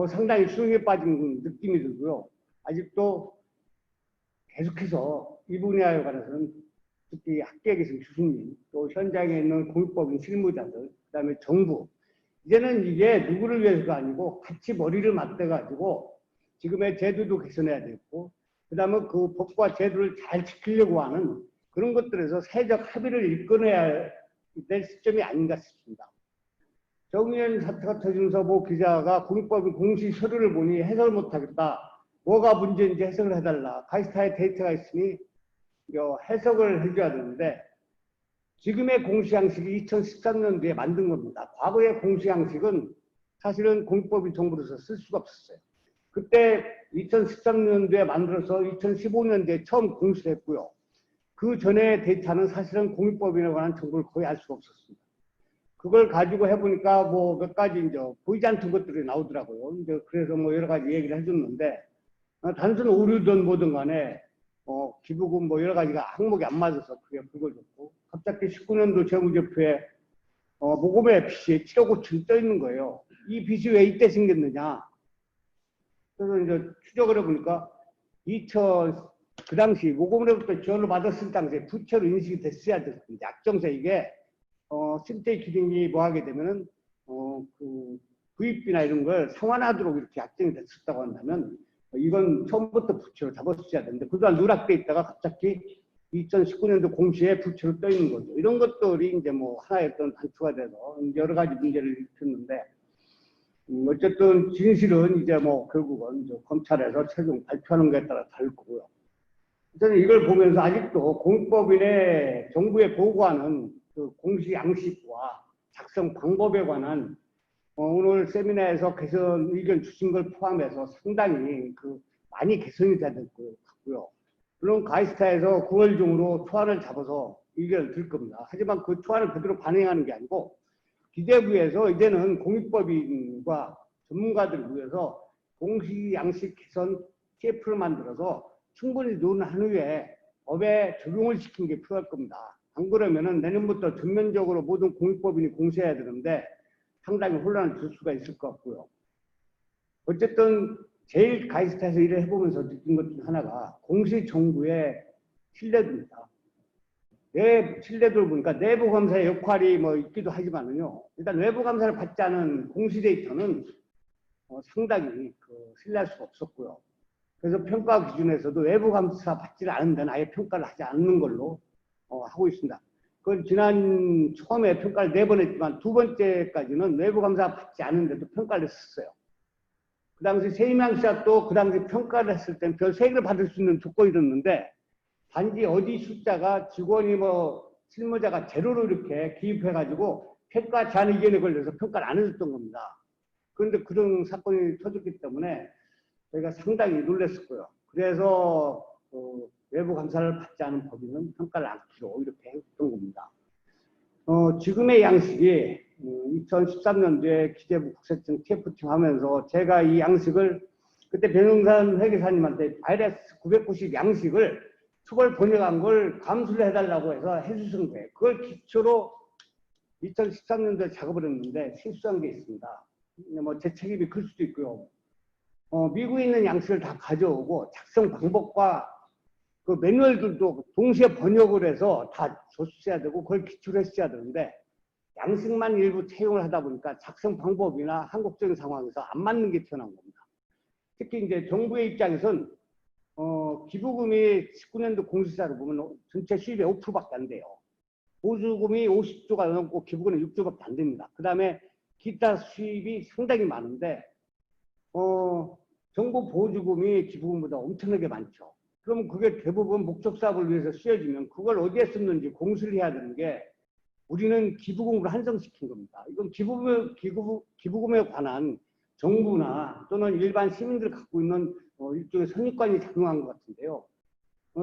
상당히 수능에 빠진 느낌이 들고요. 아직도 계속해서 이 분야에 관해서는 특히 학계에 계신 교수님, 또 현장에 있는 공익법인 실무자들, 그다음에 정부, 이제는 이게 누구를 위해서가 아니고 같이 머리를 맞대가지고 지금의 제도도 개선해야 되고, 그다음에 그 법과 제도를 잘 지키려고 하는 그런 것들에서 사회적 합의를 이끌어내야 될 시점이 아닌가 싶습니다. 정의연 사태가 터지면서 모 기자가 공익법인 공시 서류를 보니 해석을 못하겠다. 뭐가 문제인지 해석을 해달라. 가이스타에 데이터가 있으니 해석을 해줘야 되는데 지금의 공시 양식이 2013년도에 만든 겁니다. 과거의 공시 양식은 사실은 공익법인 정부로서 쓸 수가 없었어요. 그때 2013년도에 만들어서 2015년도에 처음 공시를 했고요. 그 전에 데이터는 사실은 공익법인에 관한 정보를 거의 알 수가 없었습니다. 그걸 가지고 해보니까 뭐 몇 가지 이제 보이지 않던 것들이 나오더라고요. 이제 그래서 뭐 여러 가지 얘기를 해줬는데 단순 오류든 뭐든 간에 기부금 뭐 여러 가지가 항목이 안 맞아서 그게 불거졌고 갑자기 19년도 재무제표에 모금의 빚이 7억 5천 떠 있는 거예요. 이 빚이 왜 이때 생겼느냐? 그래서 이제 추적을 해보니까 그 당시 모금으로부터 지원을 받았을 당시에 부채로 인식이 됐어야 됐습니다. 약정세 이게 실제 기능이 뭐 하게 되면은 그 구입비나 이런 걸 상환하도록 이렇게 약정이 됐었다고 한다면 이건 처음부터 부채로 잡았어야 되는데 그동안 누락돼 있다가 갑자기 2019년도 공시에 부채로 떠 있는 거죠. 이런 것들이 이제 뭐 하나의 어떤 단초가 돼서 여러 가지 문제를 일으켰는데 어쨌든 진실은 이제 뭐 결국은 이제 검찰에서 최종 발표하는 것에 따라 다를 거고요. 저는 이걸 보면서 아직도 공익법인의 정부에 보고하는 그 공시 양식과 작성 방법에 관한 오늘 세미나에서 개선 의견 주신 걸 포함해서 상당히 많이 개선이 돼야 될 것 같고요. 물론 가이스타에서 9월 중으로 초안을 잡아서 의견을 드릴 겁니다. 하지만 그 초안을 그대로 반영하는 게 아니고 기재부에서 이제는 공익법인과 전문가들을 위해서 공시 양식 개선 TF를 만들어서 충분히 논한 후에 법에 적용을 시키는 게 필요할 겁니다. 안 그러면은 내년부터 전면적으로 모든 공익법인이 공시해야 되는데 상당히 혼란을 줄 수가 있을 것 같고요. 어쨌든 제일 가이스타에서 일을 해보면서 느낀 것 중 하나가 공시 정부의 신뢰도입니다. 내 신뢰도를 보니까 내부 감사의 역할이 뭐 있기도 하지만은요. 일단 외부 감사를 받지 않은 공시 데이터는 상당히 신뢰할 수가 없었고요. 그래서 평가 기준에서도 외부 감사 받지 않은 데는 아예 평가를 하지 않는 걸로 하고 있습니다. 그건 지난 처음에 평가를 4번 했지만 두 번째까지는 외부 감사 받지 않은데도 평가를 했었어요. 그 당시 세임양 씨도 그 당시 평가를 했을 때는 별 3개를 받을 수 있는 조건이었는데 단지 어디 숫자가 직원이 뭐 실무자가 제로로 이렇게 기입해가지고 평가 제한 의견에 걸려서 평가를 안 해줬던 겁니다. 그런데 그런 사건이 터졌기 때문에 저희가 상당히 놀랐었고요. 그래서 외부 감사를 받지 않은 법인은 평가를 않기로 이렇게 했던 겁니다. 지금의 양식이 2013년도에 기재부 국세청 TF팀 하면서 제가 이 양식을 그때 변영산 회계사님한테 IRS 990 양식을 초벌 번역한 걸 감수를 해달라고 해서 해주신 거예요. 그걸 기초로 2013년도에 작업을 했는데 실수한 게 있습니다. 뭐 제 책임이 클 수도 있고요. 미국에 있는 양식을 다 가져오고 작성 방법과 그 매뉴얼들도 동시에 번역을 해서 다 줬어야 되고 그걸 기초로 했어야 되는데 양식만 일부 채용을 하다 보니까 작성 방법이나 한국적인 상황에서 안 맞는 게 튀어나온 겁니다. 특히 이제 정부의 입장에선 기부금이 19년도 공시사를 보면 전체 수입의 5%밖에 안 돼요. 보수금이 50조가 넘고 기부금은 6조밖에 안 됩니다. 그 다음에 기타 수입이 상당히 많은데 정부 보조금이 기부금보다 엄청나게 많죠. 그럼 그게 대부분 목적 사업을 위해서 쓰여지면 그걸 어디에 썼는지 공시를 해야 되는 게 우리는 기부금으로 한정시킨 겁니다. 이건 기부금에 관한 정부나 또는 일반 시민들 갖고 있는 일종의 선입관이 작용한 것 같은데요.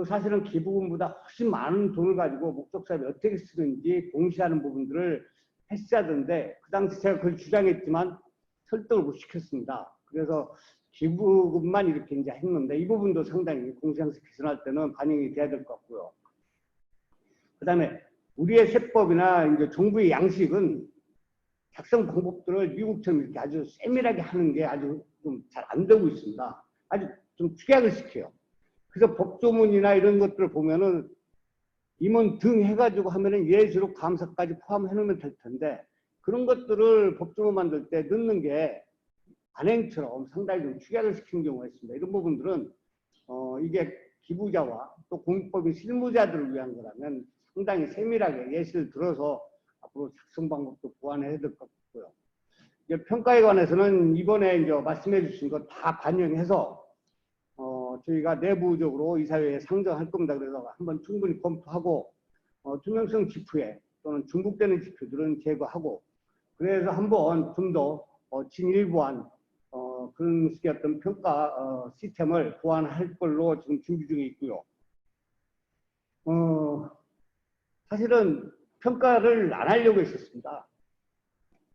사실은 기부금보다 훨씬 많은 돈을 가지고 목적 사업에 어떻게 쓰는지 공시하는 부분들을 했어야 되는데 그 당시 제가 그걸 주장했지만 설득을 못 시켰습니다. 그래서 기부금만 이렇게 이제 했는데 이 부분도 상당히 공시양식 개선할 때는 반영이 돼야 될 것 같고요. 그 다음에 우리의 세법이나 이제 정부의 양식은 작성 방법들을 미국처럼 이렇게 아주 세밀하게 하는 게 아주 좀 잘 안 되고 있습니다. 아주 좀 축약을 시켜요. 그래서 법조문이나 이런 것들을 보면은 임원 등 해가지고 하면은 예수록 감사까지 포함해 놓으면 될 텐데 그런 것들을 법조문 만들 때 넣는 게 관행처럼 상당히 좀 축약을 시키는 경우가 있습니다. 이런 부분들은 이게 기부자와 또 공익법인 실무자들을 위한 거라면 상당히 세밀하게 예시를 들어서 앞으로 작성 방법도 보완해야 될 것 같고요. 이제 평가에 관해서는 이번에 이제 말씀해 주신 거 다 반영해서 저희가 내부적으로 이사회에 상정할 겁니다. 그래서 한번 충분히 검토하고 투명성 지표에 또는 중복되는 지표들은 제거하고 그래서 한번 좀 더 진일보한 그런 식의 어떤 평가 시스템을 보완할 걸로 지금 준비 중에 있고요. 사실은 평가를 안 하려고 했었습니다.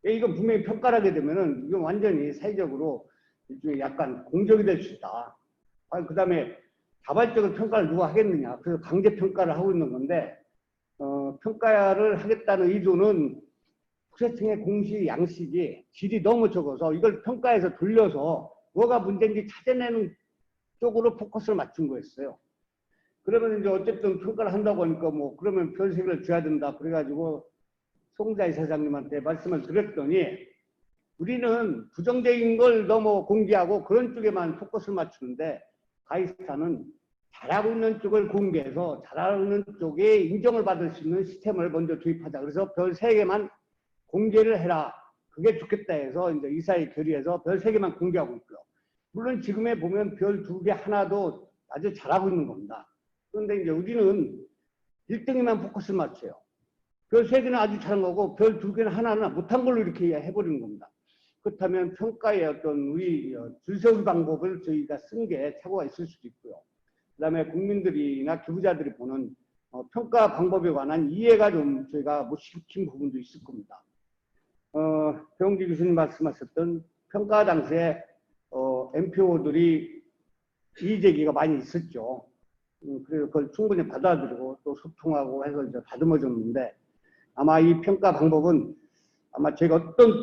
이건 분명히 평가를 하게 되면은 이건 완전히 사회적으로 일종의 약간 공적이 될 수 있다. 그 다음에 자발적으로 평가를 누가 하겠느냐. 그래서 강제 평가를 하고 있는 건데, 평가를 하겠다는 의도는 국세청의 공시 양식이 질이 너무 적어서 이걸 평가해서 돌려서 뭐가 문제인지 찾아내는 쪽으로 포커스를 맞춘 거였어요. 그러면 이제 어쨌든 평가를 한다고 하니까 뭐 그러면 별 3개를 줘야 된다. 그래가지고 송자 이사장님한테 말씀을 드렸더니 우리는 부정적인 걸 너무 공개하고 그런 쪽에만 포커스를 맞추는데 가이스타는 잘하고 있는 쪽을 공개해서 잘하고 있는 쪽에 인정을 받을 수 있는 시스템을 먼저 도입하자. 그래서 별 3개만 공개를 해라. 그게 좋겠다 해서 이제 이사회 결의해서 별 3개만 공개하고 있고요. 물론 지금에 보면 별 2개 하나도 아주 잘하고 있는 겁니다. 그런데 이제 우리는 1등에만 포커스를 맞춰요. 별 3개는 아주 잘한 거고 별 2개는 하나는 못한 걸로 이렇게 해버리는 겁니다. 그렇다면 평가의 어떤 우리 줄세우기 방법을 저희가 쓴 게 착오가 있을 수도 있고요. 그 다음에 국민들이나 기부자들이 보는 평가 방법에 관한 이해가 좀 저희가 못 시킨 부분도 있을 겁니다. 배용기 교수님 말씀하셨던 평가 당시에 MPO들이 이의제기가 많이 있었죠. 그래서 그걸 충분히 받아들이고 또 소통하고 해서 이제 다듬어졌는데 아마 이 평가 방법은 아마 제가 어떤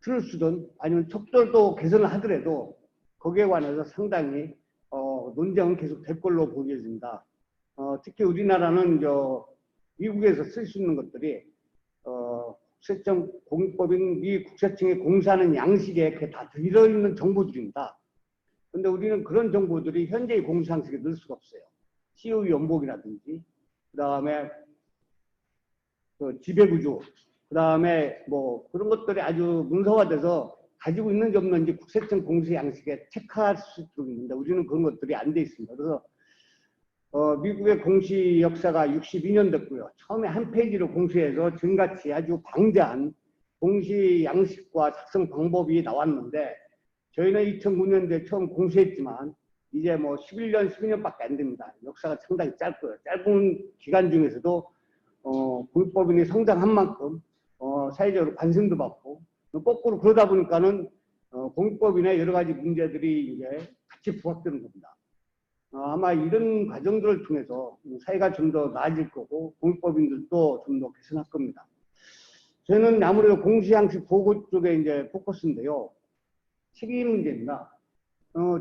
틀을 쓰든 아니면 척도도 개선을 하더라도 거기에 관해서 상당히 논쟁은 계속 될 걸로 보여집니다. 특히 우리나라는 미국에서 쓸 수 있는 것들이 국세청 공익법인 미 국세청에 공시하는 양식에 그게 다 들어있는 정보들입니다. 근데 우리는 그런 정보들이 현재의 공시 양식에 넣을 수가 없어요. COE 연봉이라든지 그 다음에 지배구조 그 다음에 뭐 그런 것들이 아주 문서화돼서 가지고 있는지 없는지 국세청 공시 양식에 체크할 수 있도록 있는데 우리는 그런 것들이 안 돼 있습니다. 그래서 미국의 공시 역사가 62년 됐고요. 처음에 한 페이지로 공시해서 지금같이 아주 방대한 공시 양식과 작성 방법이 나왔는데 저희는 2009년도에 처음 공시했지만 이제 뭐 11년, 12년밖에 안 됩니다. 역사가 상당히 짧고요. 짧은 기간 중에서도 공익법인이 성장한 만큼 사회적으로 관심도 받고 거꾸로 그러다 보니까는 공익법인의 여러 가지 문제들이 이제 같이 부각되는 겁니다. 아마 이런 과정들을 통해서 사회가 좀 더 나아질 거고 공익법인들도 좀 더 개선할 겁니다. 저는 아무래도 공시양식 보고 쪽에 이제 포커스인데요. 책임 문제입니다.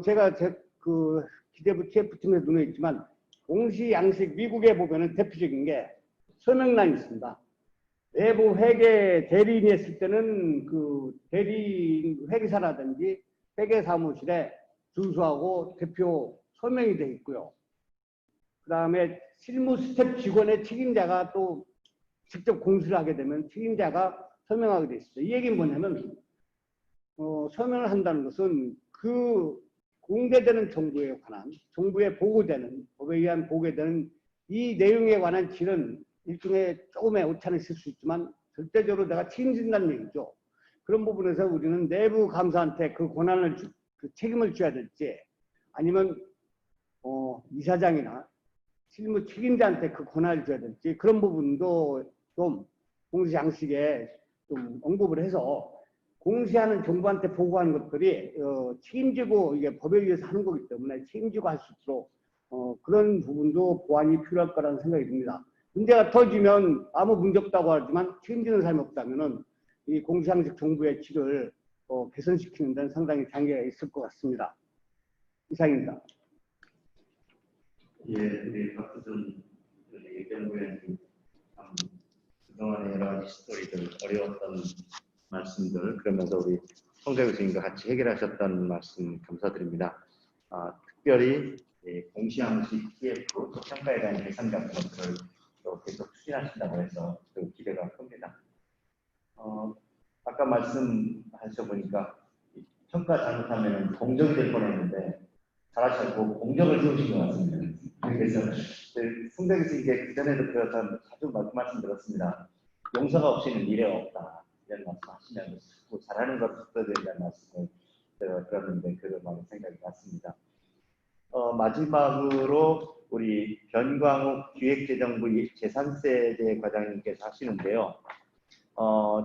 제가 그 기재부 TF팀에 눈에 있지만 공시양식 미국에 보면은 대표적인 게 서명란이 있습니다. 내부 회계 대리인이 했을 때는 그 대리인 회계사라든지 회계사무실에 주소하고 대표 서명이 되어 있고요. 그 다음에 실무 스텝 직원의 책임자가 또 직접 공시를 하게 되면 책임자가 서명하게 되어 있어요. 이 얘기는 뭐냐면 서명을 한다는 것은 그 공개되는 정부에 관한, 정부에 보고되는, 법에 의한 보고되는 이 내용에 관한 질은 일종의 조금의 오차는 있을 수 있지만 절대적으로 내가 책임진다는 얘기죠. 그런 부분에서 우리는 내부 감사한테 그 권한을, 그 책임을 져야 될지, 아니면 이사장이나 실무 책임자한테 그 권한을 줘야 될지, 그런 부분도 좀 공시 양식에 좀 언급을 해서 공시하는 정부한테 보고하는 것들이 책임지고 이게 법에 의해서 하는 거기 때문에 책임지고 할 수 있도록 그런 부분도 보완이 필요할 거라는 생각이 듭니다. 문제가 터지면 아무 문제 없다고 하지만 책임지는 사람이 없다면은 이 공시양식 정부의 질을 개선시키는 데는 상당히 장애가 있을 것 같습니다. 이상입니다. 예, 우리 박수준 예경부위원님 그동안의 여러 가지 스토리들, 어려웠던 말씀들, 그러면서 우리 송재 교수님과 같이 해결하셨던 말씀 감사드립니다. 특별히 공시양식 TF 또 평가에 대한 개선 같은 것들을 또 계속 추진하신다고 해서 그 기대가 큽니다. 아까 말씀하셔 보니까 평가 잘못하면 공정이 될 뻔했는데 잘하셨고 공정을 세우신 것 같습니다. 그래서 송재 교수님께 그전에도 그래서 자주 말씀드렸습니다. 용서가 없이는 미래가 없다. 이런 말씀하시면 잘하는 것 없어야 된다는 말씀을 들었는데 그런 많은 생각이 났습니다. 마지막으로 우리 변광욱 기획재정부 재산세제 과장님께서 하시는데요.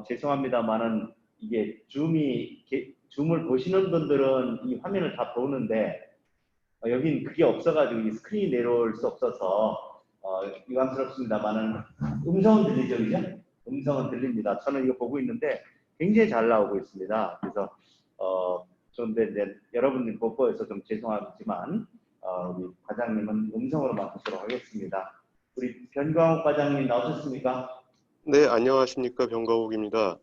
죄송합니다만은 이게 줌을 보시는 분들은 이 화면을 다 보는데 여긴 그게 없어가지고 이 스크린이 내려올 수 없어서 유감스럽습니다만은 음성은 들리죠, 그죠? 음성은 들립니다. 저는 이거 보고 있는데 굉장히 잘 나오고 있습니다. 그래서 그런데 여러분들 못 보여서 좀 죄송하지만 우리 과장님은 음성으로만 듣도록 하겠습니다. 우리 변광욱 과장님 나오셨습니까? 네, 안녕하십니까. 변광욱입니다.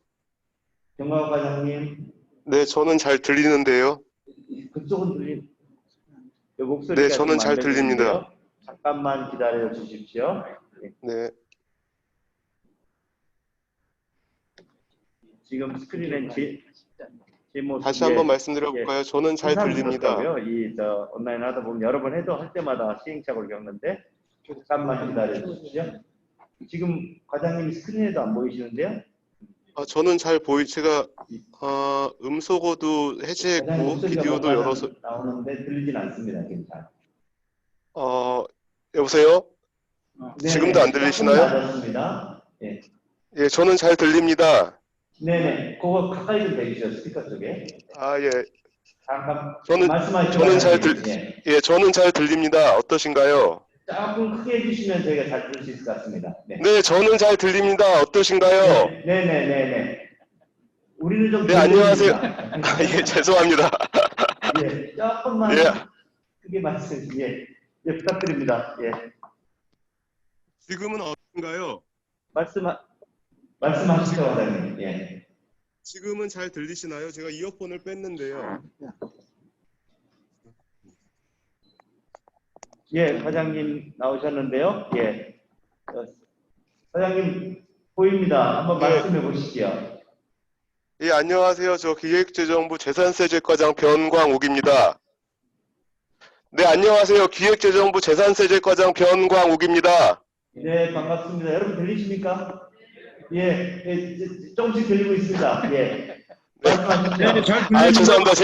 변광욱 과장님. 네, 저는 잘 들리는데요. 그쪽은 목소리가 네, 저는 좀 잘 안 들리는데요. 들립니다. 잠깐만 기다려 주십시오. 네, 지금 스크린엔 제 모습 다시 한번 말씀드려볼까요? 저는 잘 들립니다. 이 온라인 하다 보면 여러 번 할 때마다 시행착오를 겪는데 잠깐만 기다려 주십시오. 지금 과장님 스크린에도 안 보이시는데요? 저는 잘 제가 음소거도 해제했고 비디오도 열어서 나오는데 들리진 않습니다. 괜찮아. 여보세요? 네, 지금도 안 들리시나요? 맞았습니다. 예. 예, 저는 잘 들립니다. 네네. 그거 가까이 좀 대주세요. 스피커 쪽에. 예. 잠깐 저는 예. 저는 잘 들립니다. 어떠신가요? 조금 크게 해주시면 저희가 잘 들을 수 있을 것 같습니다. 네. 네, 저는 잘 들립니다. 어떠신가요? 네네네네. 우리는 좀. 네, 안녕하세요. 예, 죄송합니다. 예, 조금만 예. 크게 예, 부탁드립니다. 예. 지금은 어떤가요? 말씀하시죠, 과장님. 예. 지금은 잘 들리시나요? 제가 이어폰을 뺐는데요. 예, 과장님 나오셨는데요. 예. 과장님 보입니다. 한번 네. 말씀해 보시죠. 예, 안녕하세요. 저 기획재정부 재산세제과장 변광욱입니다. 네, 안녕하세요. 기획재정부 재산세제과장 변광욱입니다. 네, 반갑습니다. 여러분 들리십니까? 예, 조금씩 들리고 있습니다. 예. 말씀하시죠. 네, 잘 들립니다. 죄송합니다.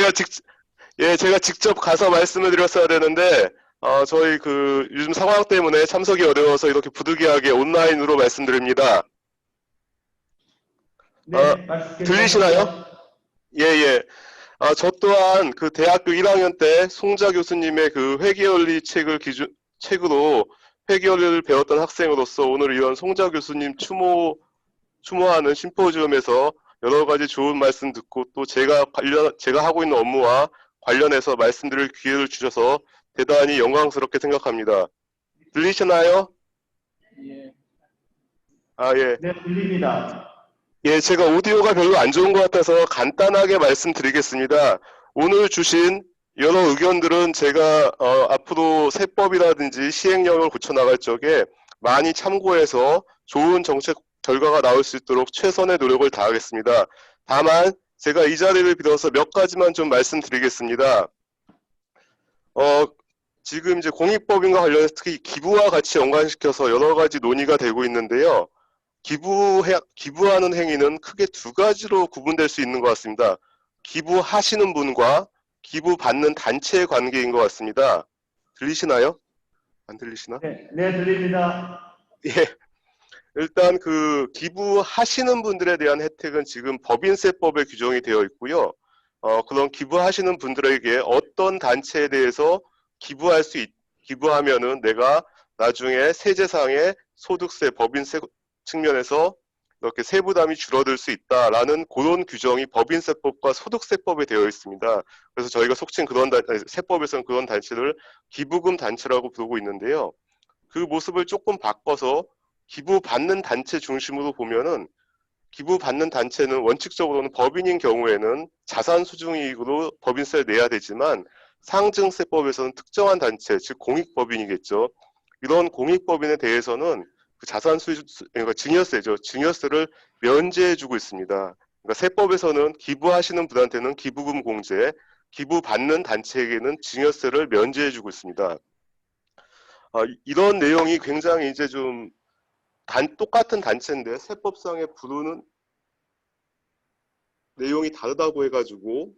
제가 직접 가서 말씀을 드렸어야 되는데, 저희 요즘 상황 때문에 참석이 어려워서 이렇게 부득이하게 온라인으로 말씀드립니다. 네, 들리시나요? 예. 저 또한 그 대학교 1학년 때 송자 교수님의 그 회계원리 책으로 회계원리를 배웠던 학생으로서 오늘 이런 송자 교수님 추모하는 심포지엄에서 여러 가지 좋은 말씀 듣고 또 제가 하고 있는 업무와 관련해서 말씀드릴 기회를 주셔서 대단히 영광스럽게 생각합니다. 들리시나요? 예. 예. 네, 들립니다. 예, 제가 오디오가 별로 안 좋은 것 같아서 간단하게 말씀드리겠습니다. 오늘 주신 여러 의견들은 제가 앞으로 세법이라든지 시행령을 고쳐나갈 적에 많이 참고해서 좋은 정책 결과가 나올 수 있도록 최선의 노력을 다하겠습니다. 다만 제가 이 자리를 빌어서 몇 가지만 좀 말씀드리겠습니다. 지금 이제 공익법인과 관련해서 특히 기부와 같이 연관시켜서 여러 가지 논의가 되고 있는데요. 기부하는 행위는 크게 두 가지로 구분될 수 있는 것 같습니다. 기부하시는 분과 기부받는 단체의 관계인 것 같습니다. 들리시나요? 안 들리시나? 네, 네, 들립니다. 예. 일단 그 기부하시는 분들에 대한 혜택은 지금 법인세법에 규정이 되어 있고요. 그런 기부하시는 분들에게 어떤 단체에 대해서 기부하면은 내가 나중에 세제상의 소득세, 법인세 측면에서 이렇게 세부담이 줄어들 수 있다라는 그런 규정이 법인세법과 소득세법에 되어 있습니다. 그래서 저희가 속칭 세법에서는 그런 단체를 기부금 단체라고 부르고 있는데요. 그 모습을 조금 바꿔서 기부받는 단체 중심으로 보면은 기부받는 단체는 원칙적으로는 법인인 경우에는 자산 수중이익으로 법인세를 내야 되지만 상증세법에서는 특정한 단체, 즉 공익법인이겠죠. 이런 공익법인에 대해서는 그 그러니까 증여세죠. 증여세를 면제해주고 있습니다. 그러니까 세법에서는 기부하시는 분한테는 기부금 공제, 기부받는 단체에게는 증여세를 면제해주고 있습니다. 이런 내용이 굉장히 이제 좀 똑같은 단체인데 세법상에 부르는 내용이 다르다고 해가지고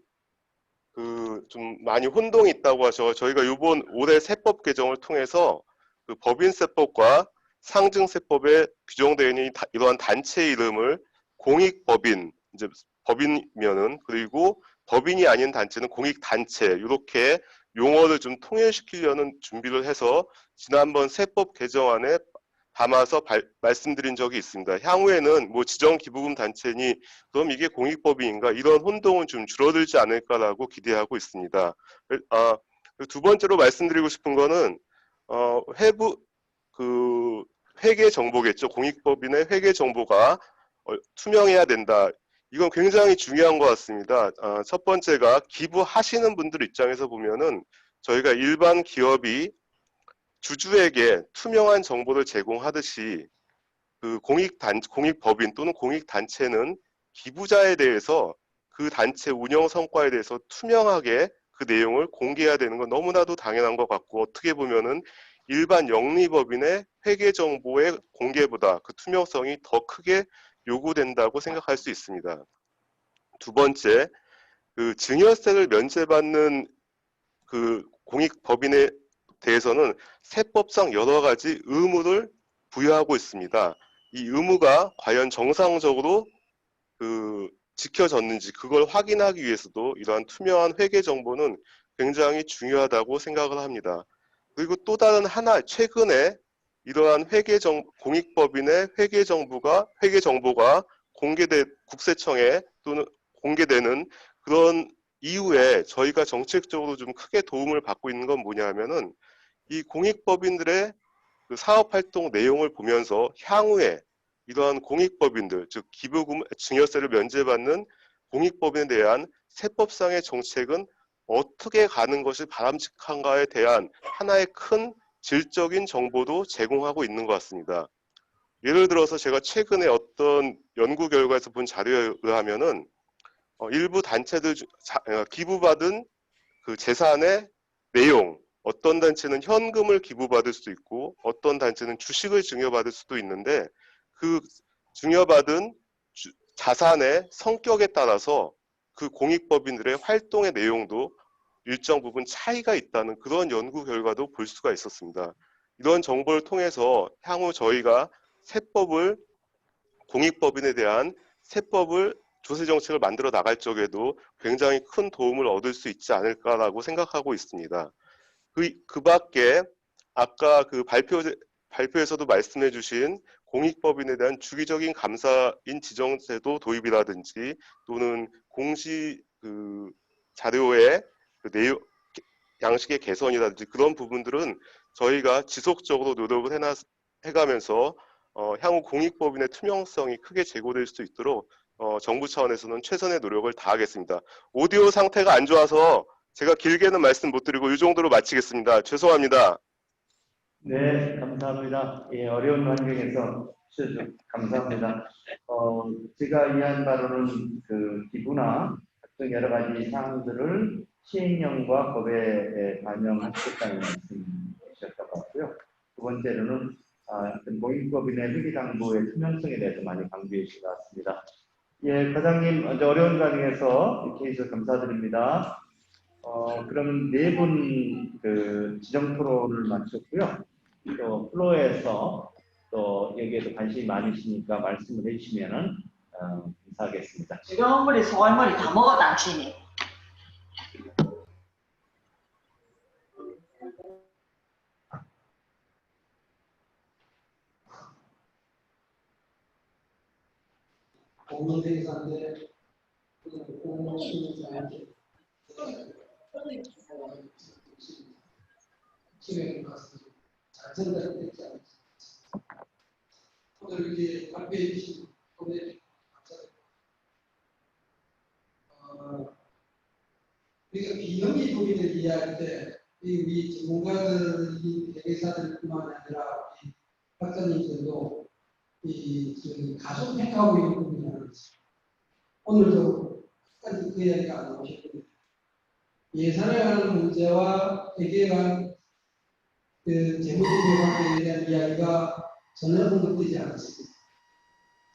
좀 많이 혼동이 있다고 하셔서 저희가 이번 올해 세법 개정을 통해서 그 법인세법과 상증세법에 규정되어 있는 이러한 단체 이름을 공익법인, 이제 법인이면은 그리고 법인이 아닌 단체는 공익단체 이렇게 용어를 좀 통일시키려는 준비를 해서 지난번 세법 개정안에 담아서 말씀드린 적이 있습니다. 향후에는 뭐 지정기부금 단체니 그럼 이게 공익법인인가 이런 혼동은 좀 줄어들지 않을까라고 기대하고 있습니다. 두 번째로 말씀드리고 싶은 거는 회계 정보겠죠. 공익법인의 회계 정보가 투명해야 된다. 이건 굉장히 중요한 것 같습니다. 첫 번째가 기부하시는 분들 입장에서 보면은 저희가 일반 기업이 주주에게 투명한 정보를 제공하듯이 그 공익법인 또는 공익단체는 기부자에 대해서 그 단체 운영 성과에 대해서 투명하게 그 내용을 공개해야 되는 건 너무나도 당연한 것 같고 어떻게 보면은 일반 영리법인의 회계 정보의 공개보다 그 투명성이 더 크게 요구된다고 생각할 수 있습니다. 두 번째, 그 증여세를 면제받는 그 공익법인에 대해서는 세법상 여러 가지 의무를 부여하고 있습니다. 이 의무가 과연 정상적으로 지켜졌는지 그걸 확인하기 위해서도 이러한 투명한 회계 정보는 굉장히 중요하다고 생각을 합니다. 그리고 또 다른 하나 최근에 이러한 공익법인의 회계 정보가 국세청에 또는 공개되는 그런 이후에 저희가 정책적으로 좀 크게 도움을 받고 있는 건 뭐냐 하면은 이 공익법인들의 그 사업활동 내용을 보면서 향후에 이러한 공익법인들, 즉 기부금, 증여세를 면제받는 공익법인에 대한 세법상의 정책은 어떻게 가는 것이 바람직한가에 대한 하나의 큰 질적인 정보도 제공하고 있는 것 같습니다. 예를 들어서 제가 최근에 어떤 연구 결과에서 본 자료에 의하면은 일부 단체들 기부받은 그 재산의 내용, 어떤 단체는 현금을 기부받을 수도 있고 어떤 단체는 주식을 증여받을 수도 있는데 그 증여받은 자산의 성격에 따라서 그 공익법인들의 활동의 내용도 일정 부분 차이가 있다는 그런 연구 결과도 볼 수가 있었습니다. 이런 정보를 통해서 향후 저희가 공익법인에 대한 세법을 조세정책을 만들어 나갈 적에도 굉장히 큰 도움을 얻을 수 있지 않을까라고 생각하고 있습니다. 그 밖에 아까 그 발표에서도 말씀해 주신 공익법인에 대한 주기적인 감사인 지정제도 도입이라든지 또는 공시 자료의 내용 양식의 개선이라든지 그런 부분들은 저희가 지속적으로 노력을 해가면서 향후 공익법인의 투명성이 크게 제고될 수 있도록 정부 차원에서는 최선의 노력을 다하겠습니다. 오디오 상태가 안 좋아서 제가 길게는 말씀 못 드리고 이 정도로 마치겠습니다. 죄송합니다. 네, 감사합니다. 예, 어려운 환경에서 감사합니다. 제가 이해한 바로는 그 기부나 각종 여러 가지 사항들을 시행령과 법에 반영하겠다는 말씀이셨던 것 같고요. 두 번째로는 모임법인의 회계당부의 투명성에 대해서 많이 강조해 주신 것 같습니다. 예, 과장님, 어려운 과정에서 이렇게 해주셔서 감사드립니다. 그러면 네 분 그 지정 토론을 마쳤고요. 또 플로어에서 또 여기에도 관심이 많으시니까 말씀을 해주시면은 감사하겠습니다. 지금 우리 소갈머리 다 먹어 당신이. 공무대사인데 공무원들한테 집에 가서 잘 전달됐지 않습니까? 오늘 이렇게 발표해 주신 분에 감사드립니다. 우리가 비영리 법인을 이해할 때 우리 전문가들이 대회사들뿐만 아니라 우리 박사님들도 이 가속 팩하고 있는 부분이라는 것입니다. 오늘도 끝까지 그 이야기가 안 나오셨거든요. 예산을 하는 문제와 회계에 관한 재무제표에 대한 이야기가 전혀 언급되지 않았습니다.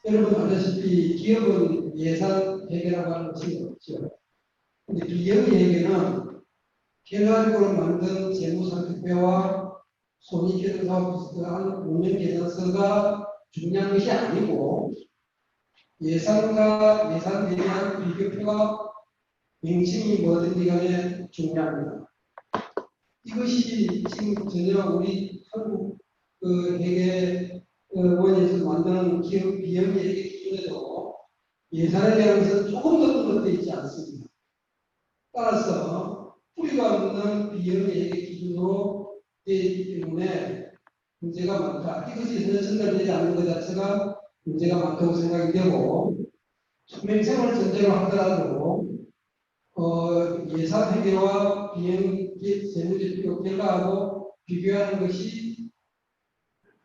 여러분 아시다시피 기업은 예산 회계라고 하는 것이 없죠. 근데 비영리 회계는 결과적으로 만든 재무상태표와 손익계산서와 비슷한 운영계산서가 중요한 것이 아니고 예산과 예산에 대한 비교표가 명칭이 뭐든지 간에 중요합니다. 이것이 지금 전혀 우리 한국 회계원에서 만드는 기업 비영리 회계 기준에도 예산에 대한 것은 조금 더 언급되어 있지 않습니다. 따라서 뿌리가 없는 비영리 회계 기준으로 되어 있기 때문에 문제가 많다. 이것이 전혀 전달되지 않는 것 자체가 문제가 많다고 생각이 되고, 투명성을 전제로 하더라도 예산 회계와 비영리 재무제표 결과하고 비교하는 것이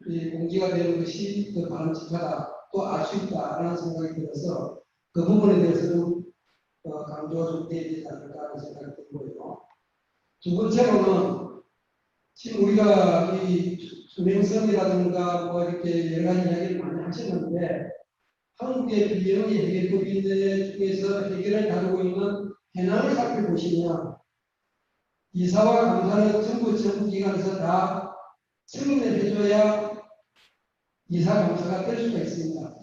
공지가 되는 것이 더 바람직하다, 또 알 수 있다라는 생각이 들어서 그 부분에 대해서는 강조가 좀 되어야 되지 않을까 하는 생각이 들고요. 두 번째로는 지금 우리가 이 투명성이라든가 뭐 이렇게 여러 가지 이야기를 많이 하셨는데 한국의 비영리 회계법인 중에서 회계를 다루고 있는 현황을 살펴보시면 이사와 감사는 정부 정부기관에서 다 승인을 해줘야 이사 감사가 될 수가 있습니다.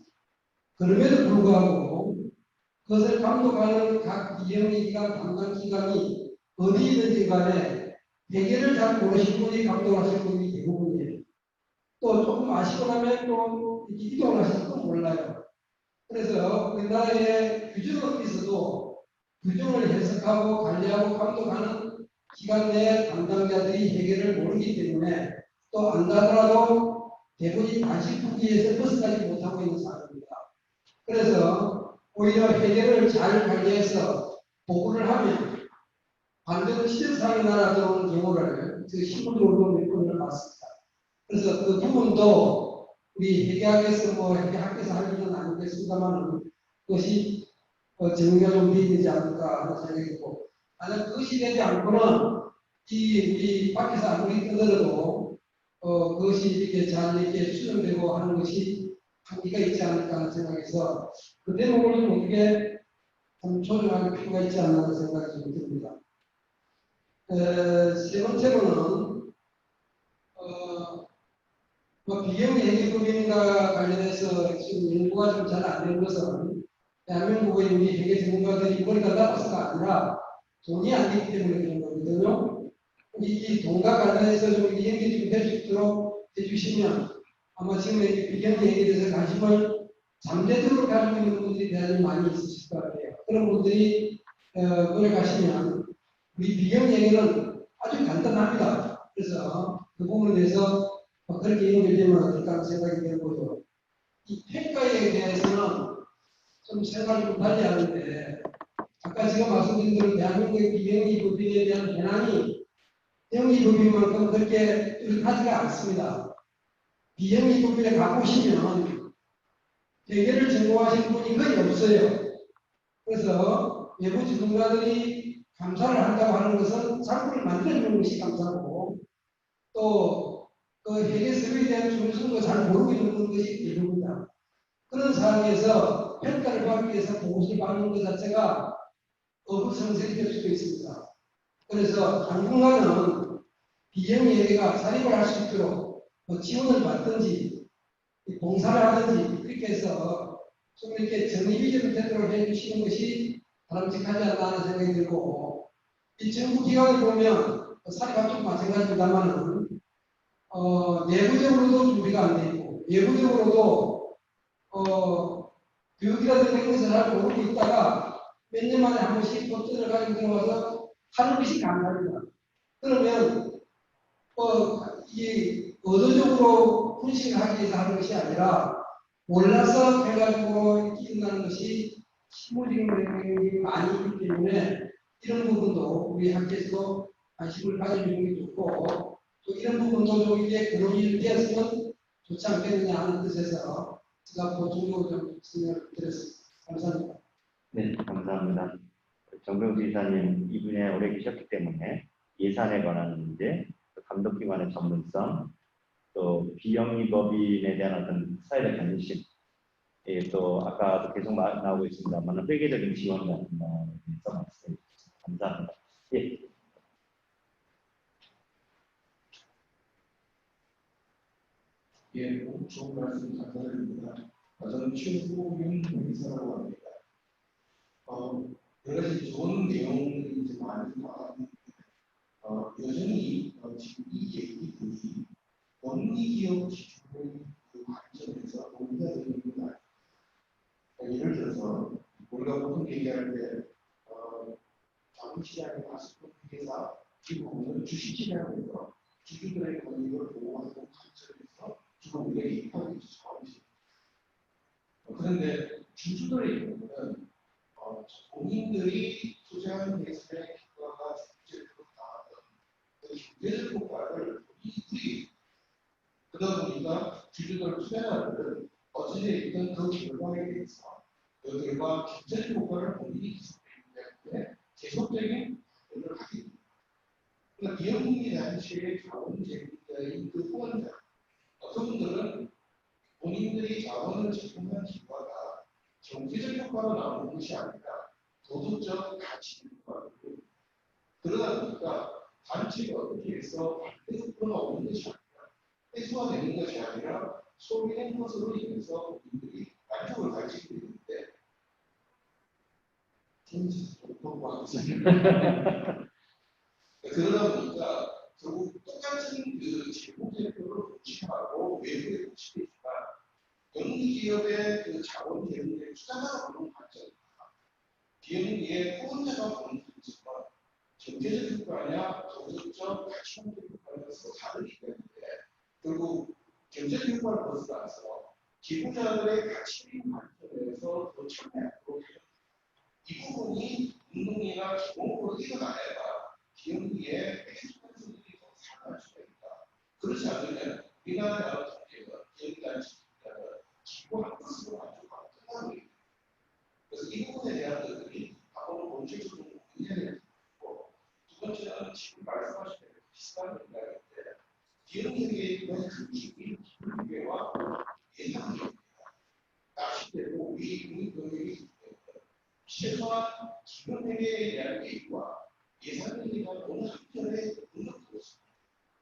그럼에도 불구하고 그것을 감독하는 각 비영리 기관 담당 기관이 어디 있는지 간에 회계를 잘 모르신 분이 감독하실 분이 대부분이에요. 또 조금 아시고 나면 또 이동을 하실지도 몰라요. 그래서 우리나라의 규정업에서도 규정을 해석하고 관리하고 감독하는 기관 내 담당자들이 회계를 모르기 때문에 또 안다더라도 대부분이 관심 부기에서 벗어나지 못하고 있는 상황입니다. 그래서 오히려 회계를 잘 관리해서 보고를 하면 반대로 시대상에 나라 들어오는 경우를 그 신문으로도 몇 번을 봤습니다. 그래서 그 부분도 우리 회계학에서 뭐 회계학에서 할 일은 아니겠습니다만 그것이 정리가 좀 되어 있지 않을까 하는 생각이 들고, 만약 그것이 되지 않고는 우리 밖에서 아무리 떠들어도 그것이 이렇게 잘 이렇게 수정되고 하는 것이 한계가 있지 않을까 하는 생각에서 그 대목을 좀 어떻게 좀 조정할 필요가 있지 않나 하는 생각이 좀 듭니다. 세 번째로는 비영리 회계법인과 관련해서 지금 연구가 좀 잘 안 된 것은 대한민국의 우리 회계 전문가들이 머리가 나빠서가 아니라 돈이 안 되기 때문에 그런 거거든요. 이 돈과 관련해서 좀 이해가 좀 될 수 있도록 해주시면 아마 지금 비영리 회계에 대해서 관심을 잠재적으로 가지고 있는 분들이 대단히 많이 있으실 것 같아요. 그런 분들이 노력하시면 우리 비영리 회계는 아주 간단합니다. 그래서 그 부분에 대해서 그렇게 연결되면 어떨까 하는 생각이 들고요. 이 평가에 대해서는 좀 생각을 좀 달리 하는데, 아까 제가 말씀드린 대로 대한민국의 비영리 법인에 대한 현황이 영리 법인만큼 그렇게 뚜렷하지가 않습니다. 비영리 법인에 가보시면 회계를 전공하신 분이 거의 없어요. 그래서 외부 전문가들이 감사를 한다고 하는 것은 상품을 만들어주는 것이 감사고 또 그 회계 서류에 대한 준수도 잘 모르고 있는 것이 대부분이다. 그런 상황에서 평가를 받기 위해서 보고서를 받는 것 자체가 어불성설이 될 수도 있습니다. 그래서 당분간은 비정예회가 사립을 할 수 있도록 뭐 지원을 받든지 봉사를 하든지 그렇게 해서 좀 이렇게 정의비전을 되도록 해주시는 것이 바람직하지 않나 하는 생각이 들고 이 정부 기관을 보면 사립학교도 마찬가지입니다만은 내부적으로도 준비가 안 돼 있고 외부적으로도 교육이라든가 이런 것을 잘 모르고 있다가 몇 년 만에 한 번씩 법전을 가지고 들어와서 하는 것이 감사합니다. 그러면 이 의도적으로 분식을 하기 위해서 하는 것이 아니라 몰라서 해가지고 일어나는 것이 실무적인 내용이 많이 있기 때문에 이런 부분도 우리 학교에서도 관심을 가져주는 게 좋고 또 이런 부분도 좀 이제 그론이 되었으면 좋지 않겠느냐 하는 뜻에서 제가 보충적으로 좀 설명을 드렸습니다. 감사합니다. 네, 감사합니다. 정병수 이사님 이 분야에 오래 계셨기 때문에 예산에 관한 문제, 또 감독기관의 전문성, 또 비영리법인에 대한 어떤 사회적 관심, 또 아까도 계속 나오고 있습니다만 회계적인 지원 같은 거에 대해서 말씀해 주셨습니다. 감사합니다. 예. 예, 좋은 말씀 감사드립니다. 저는 최고윤 의사라고 합니다. 여러 가지 좋은 내용들이 이제 많이 나왔는데, 여전히 지금 이 얘기들이 권리기업 기준의 그 관점에서 논의가 되는 건 아닙니다. 예를 들어서, 우리가 보통 얘기할 때, 자본시장에 가서 회사, 이 부분은 주식시장에서 주주들의 권익을 보호하는 관점에서 주로 우리가 입하고 있죠. 그런데 주주들의 경우는 본인들이 투자한 회사의 결과가 실제로 나왔던 그 경제적 효과를 본인들이 그러다 보니까 주주들 투자자들은 어찌되어 있든 그 결과에 대해서 그 결과 경제적 효과를 본인이 기속되기 때문에 계속적인 발표를 하게 됩니다. 그러니까 비영리 단체의 자원제공자인 그 후원자 그분들은 본인들이 자원을 제공한 결과가 경제적 효과로 나오는 것이 아니라 도덕적 가치 효과로 그러다 보니까 단체가 어떻게 해서 반대 효과가 오는 것이 아니라 해소가 되는 것이 아니라 소비된 것으로 인해서 본인들이 만족을 가지게 되는데 그러다 보니까 결국 똑같은 그 제공제표를 도출하고 외부에 도출되지만 영리기업의 그 자원 대응에 투자자가 보는 관점입니다. 비영리의 후원자가 보는 관점은 경제적 효과냐 도덕적 가치적 효과냐 서로 다르기 때문에 결국 경제적 효과를 벗어나서 기부자들의 가치 관점에서 더 참여하도록 해요. 이 부분이 운동이나 기본으로 일어나야 비영리의 핵심원들이 더 살아날 수가 있다. 그렇지 않으면 우리나라의 통계가 비영리라는 기본 한 것으로 만족하고 끝나고 있습니다. 그래서 이 부분에 대한 것들이 앞으로 본질적으로 문제가 되고 두 번째는 지금 말씀하신 대로 비슷한 맥락인데 비영리의 그 기회와 예상입니다. 아시대로 우리 국민경영이 최소한 기본회계에 대한 계획과 예산에 대한 어느 한편에 없는 것입니다.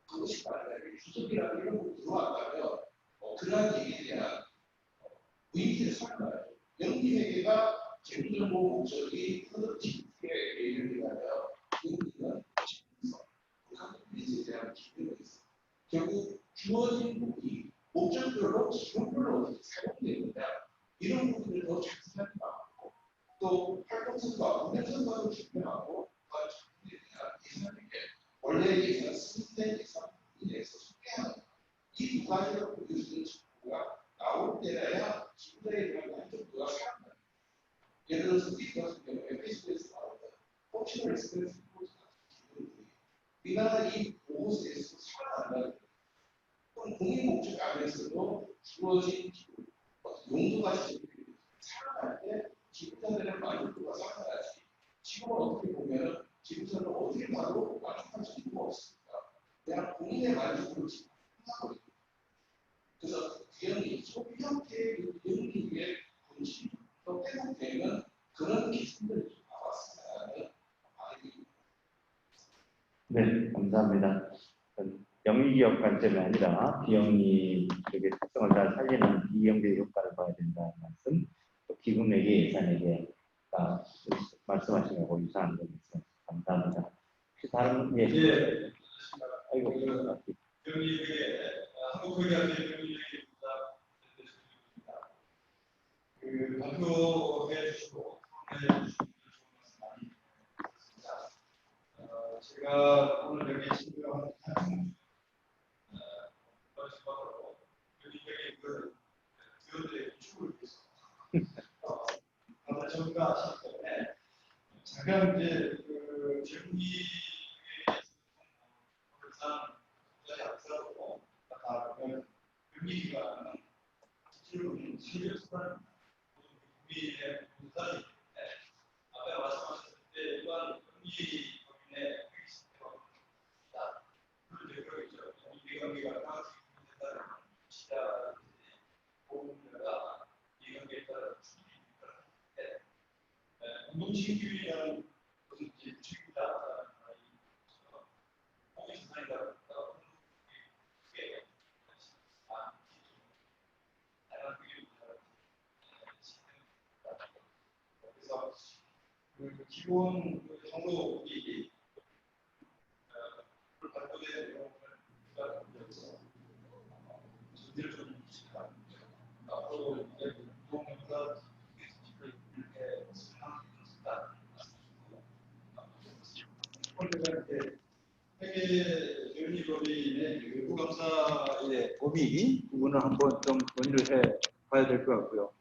그것이 만약에 주석이라는 이런 거 들어왔다면 그러한 얘기에 대한 의미를 살아나요. 영리회계가 재무정보 목적이 프로덕티비티에 이르려면 영리는 재무성, 그에 대한 기능이 있습니다. 결국 주어진 돈이 목적별로 기본별로 어떻게 사용되느냐 이런 부분을 더 자세하게 나오고 또 활동성과 운영성과도 중요하고 그 작품에 대한 예산에게 원래 예산 승인된 예산 부분에서 소개하는 이 두 가지를 보여주는 정보가 나올 때라야 기부자에 대한 만족도가 상당합니다. 예를 들어서 우리 같은 경우에 페이스북에서 나오는 포치널 익스프레스 리포트 같은 기부들이 우리나라 이 보고서에서 살아난다는 공익 목적 안에서도 주어진 기부 용도가 일단은 만족도가 상당하지. 지금은 어떻게 보면 지금서는 어떻게 봐도 만족할 정도가 없습니다. 그냥 본인의 만족도를 지금 하거든요. 그래서 비용이 소비 형태의 그 비용의 본질로 회복되면 그런 기준들을 좀 나왔으면 많이. 네, 감사합니다. 영리기업 관점이 아니라 비영리적의 특성을 잘 살리는 비영리 효과를 봐야 된다는 말씀, 또 기금에게 예산에게 말씀하신 거고 유사한 점에서 감사합니다. 혹시 다른 예. 아이고 병리회계 한국회계학회 병리회계입니다. 그 발표해 주시고 설명해 주시고 좋은 말씀 많이 드렸습니다. 제가 오늘 여기 친구랑 같은 마지막으로 병리회계 그 기업들의 구축을 위해서 다들 전문가시기 때문에 잠깐 이제 그 병리회계 앞서고 보면 병리기관은 실질로는 세계 수단입니다. 국민의 문사이기 때문에 아까 말씀하셨을 때 일반 병리법인의 시스템입니다. 그런 대표가 있죠. 이관계가 강화되게 된다는 시야든지 보험료가 이관계에 따라 수익이 있다는데 운동신규이라는 것은 이제 주식이다. 그래서 그 기본 정보이 발표된 내용을 우리가 공개해서 전제를 좀 주시다. 앞으로 이제 운동보다 이렇게 진행하겠습니다. 폴드가 이제 회계 변리법인의 외부 감사의 범위 부분을 한번 좀 논의를 해 봐야 될 것 같고요.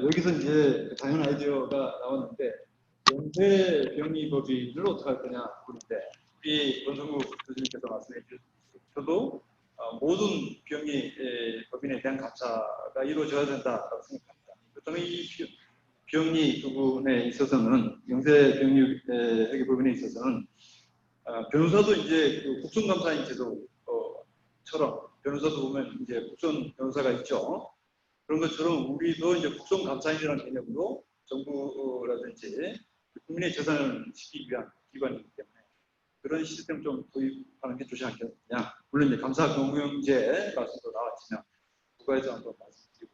여기서 이제 당연 아이디어가 나왔는데 연쇄 병리법인을 어떻게 할 거냐 그런데 우리 권성국 교수님께서 말씀해 주셔도 모든 병리법인에 대한 감사가 이루어져야 된다고 생각합니다. 그렇다면 이 병리 부분에 있어서는 연쇄 병리회계법인에 있어서는 변호사도 이제 그 국정감사인 제도처럼 변호사도 보면 이제 국정 변호사가 있죠. 그런 것처럼 우리도 이제 국정감사인이라는 개념으로 정부라든지 국민의 재산을 지키기 위한 기관이기 때문에 그런 시스템 좀 도입하는 게 좋지 않겠느냐. 물론 이제 감사 경영제 말씀도 나왔지만 국가에서 한번 말씀드리고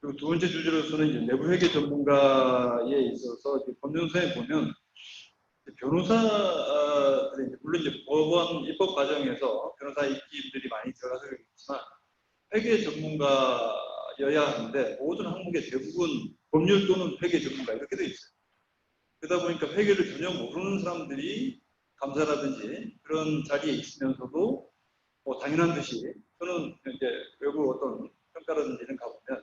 그리고 두 번째 주제로서는 이제 내부 회계 전문가에 있어서 법령서에 보면 변호사들이 물론 이제 법원 입법 과정에서 변호사 입기들이 많이 들어가서 그렇지만 회계 전문가여야 하는데 모든 항목의 대부분 법률 또는 회계 전문가 이렇게 돼 있어요. 그러다 보니까 회계를 전혀 모르는 사람들이 감사라든지 그런 자리에 있으면서도 뭐 당연한 듯이 저는 이제 외부 어떤 평가라든지 이런 가보면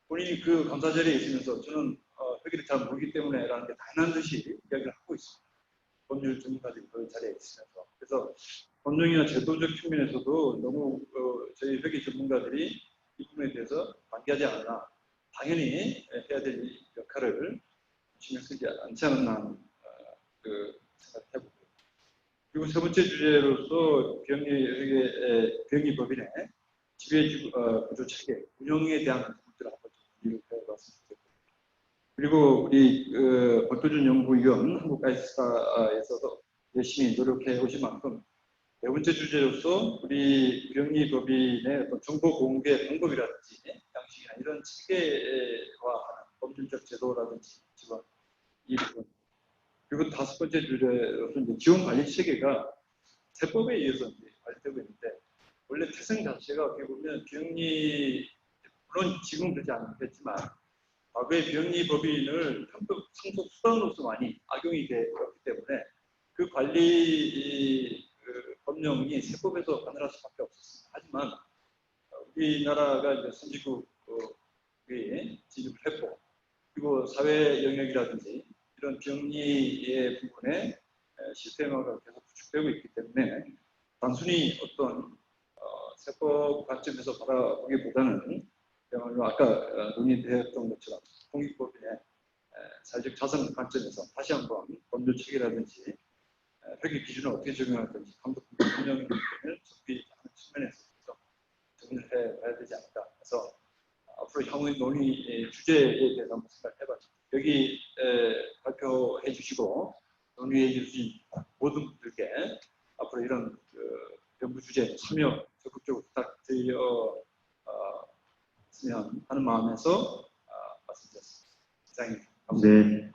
본인이 그 감사 자리에 있으면서 저는 회계를 잘 모르기 때문에라는 게 당연한 듯이 이야기를 하고 있습니다. 법률 전문가들이 그 자리에 있으면서. 그래서 법령이나 제도적 측면에서도 너무 저희 회계 전문가들이 이 부분에 대해서 관계하지 않았나. 당연히 해야 될 역할을 신경 쓰지 않지 않았나 생각해보고. 그리고 세 번째 주제로서 병리법인의 지배 구조 체계, 운영에 대한 부분들을 한번 좀 해봤습니다. 그리고 우리 박도준 연구위원 한국가이스타에서도 열심히 노력해 오신 만큼 네 번째 주제로서 우리 병리법인의 어떤 정보 공개 방법이라든지 양식이나 이런 체계화하는 법률적 제도라든지 지원 이 부분 그리고 다섯 번째 주제로서 이제 지원 관리 체계가 세법에 의해서 이제 관리되고 있는데 원래 태생 자체가 어떻게 보면 병리 물론 지금은 그렇지 않겠지만 과거의 병리법인을 상속 수단으로서 많이 악용이 되었기 때문에 그 관리 법령이 세법에서 가능할 수밖에 없었습니다. 하지만 우리나라가 이제 선진국이 진입을 했고 그리고 사회 영역이라든지 이런 병리의 부분에 시스템화가 계속 구축되고 있기 때문에 단순히 어떤 세법 관점에서 바라보기보다는 아까 논의되었던 것처럼 공익법인의 자선 관점에서 다시 한번 법률 체계라든지 회계 기준을 어떻게 적용할 건지 감독 운영 기준을 정비하는 측면에서 정리를 해봐야 되지 않을까. 그래서 앞으로 향후 논의 주제에 대해서 한번 생각해봤습니다. 여기 발표해 주시고 논의해 주신 모든 분들께 앞으로 이런 연구 주제 참여 적극적으로 부탁드렸으면 하는 마음에서 말씀드렸습니다. 이상입니다. 네.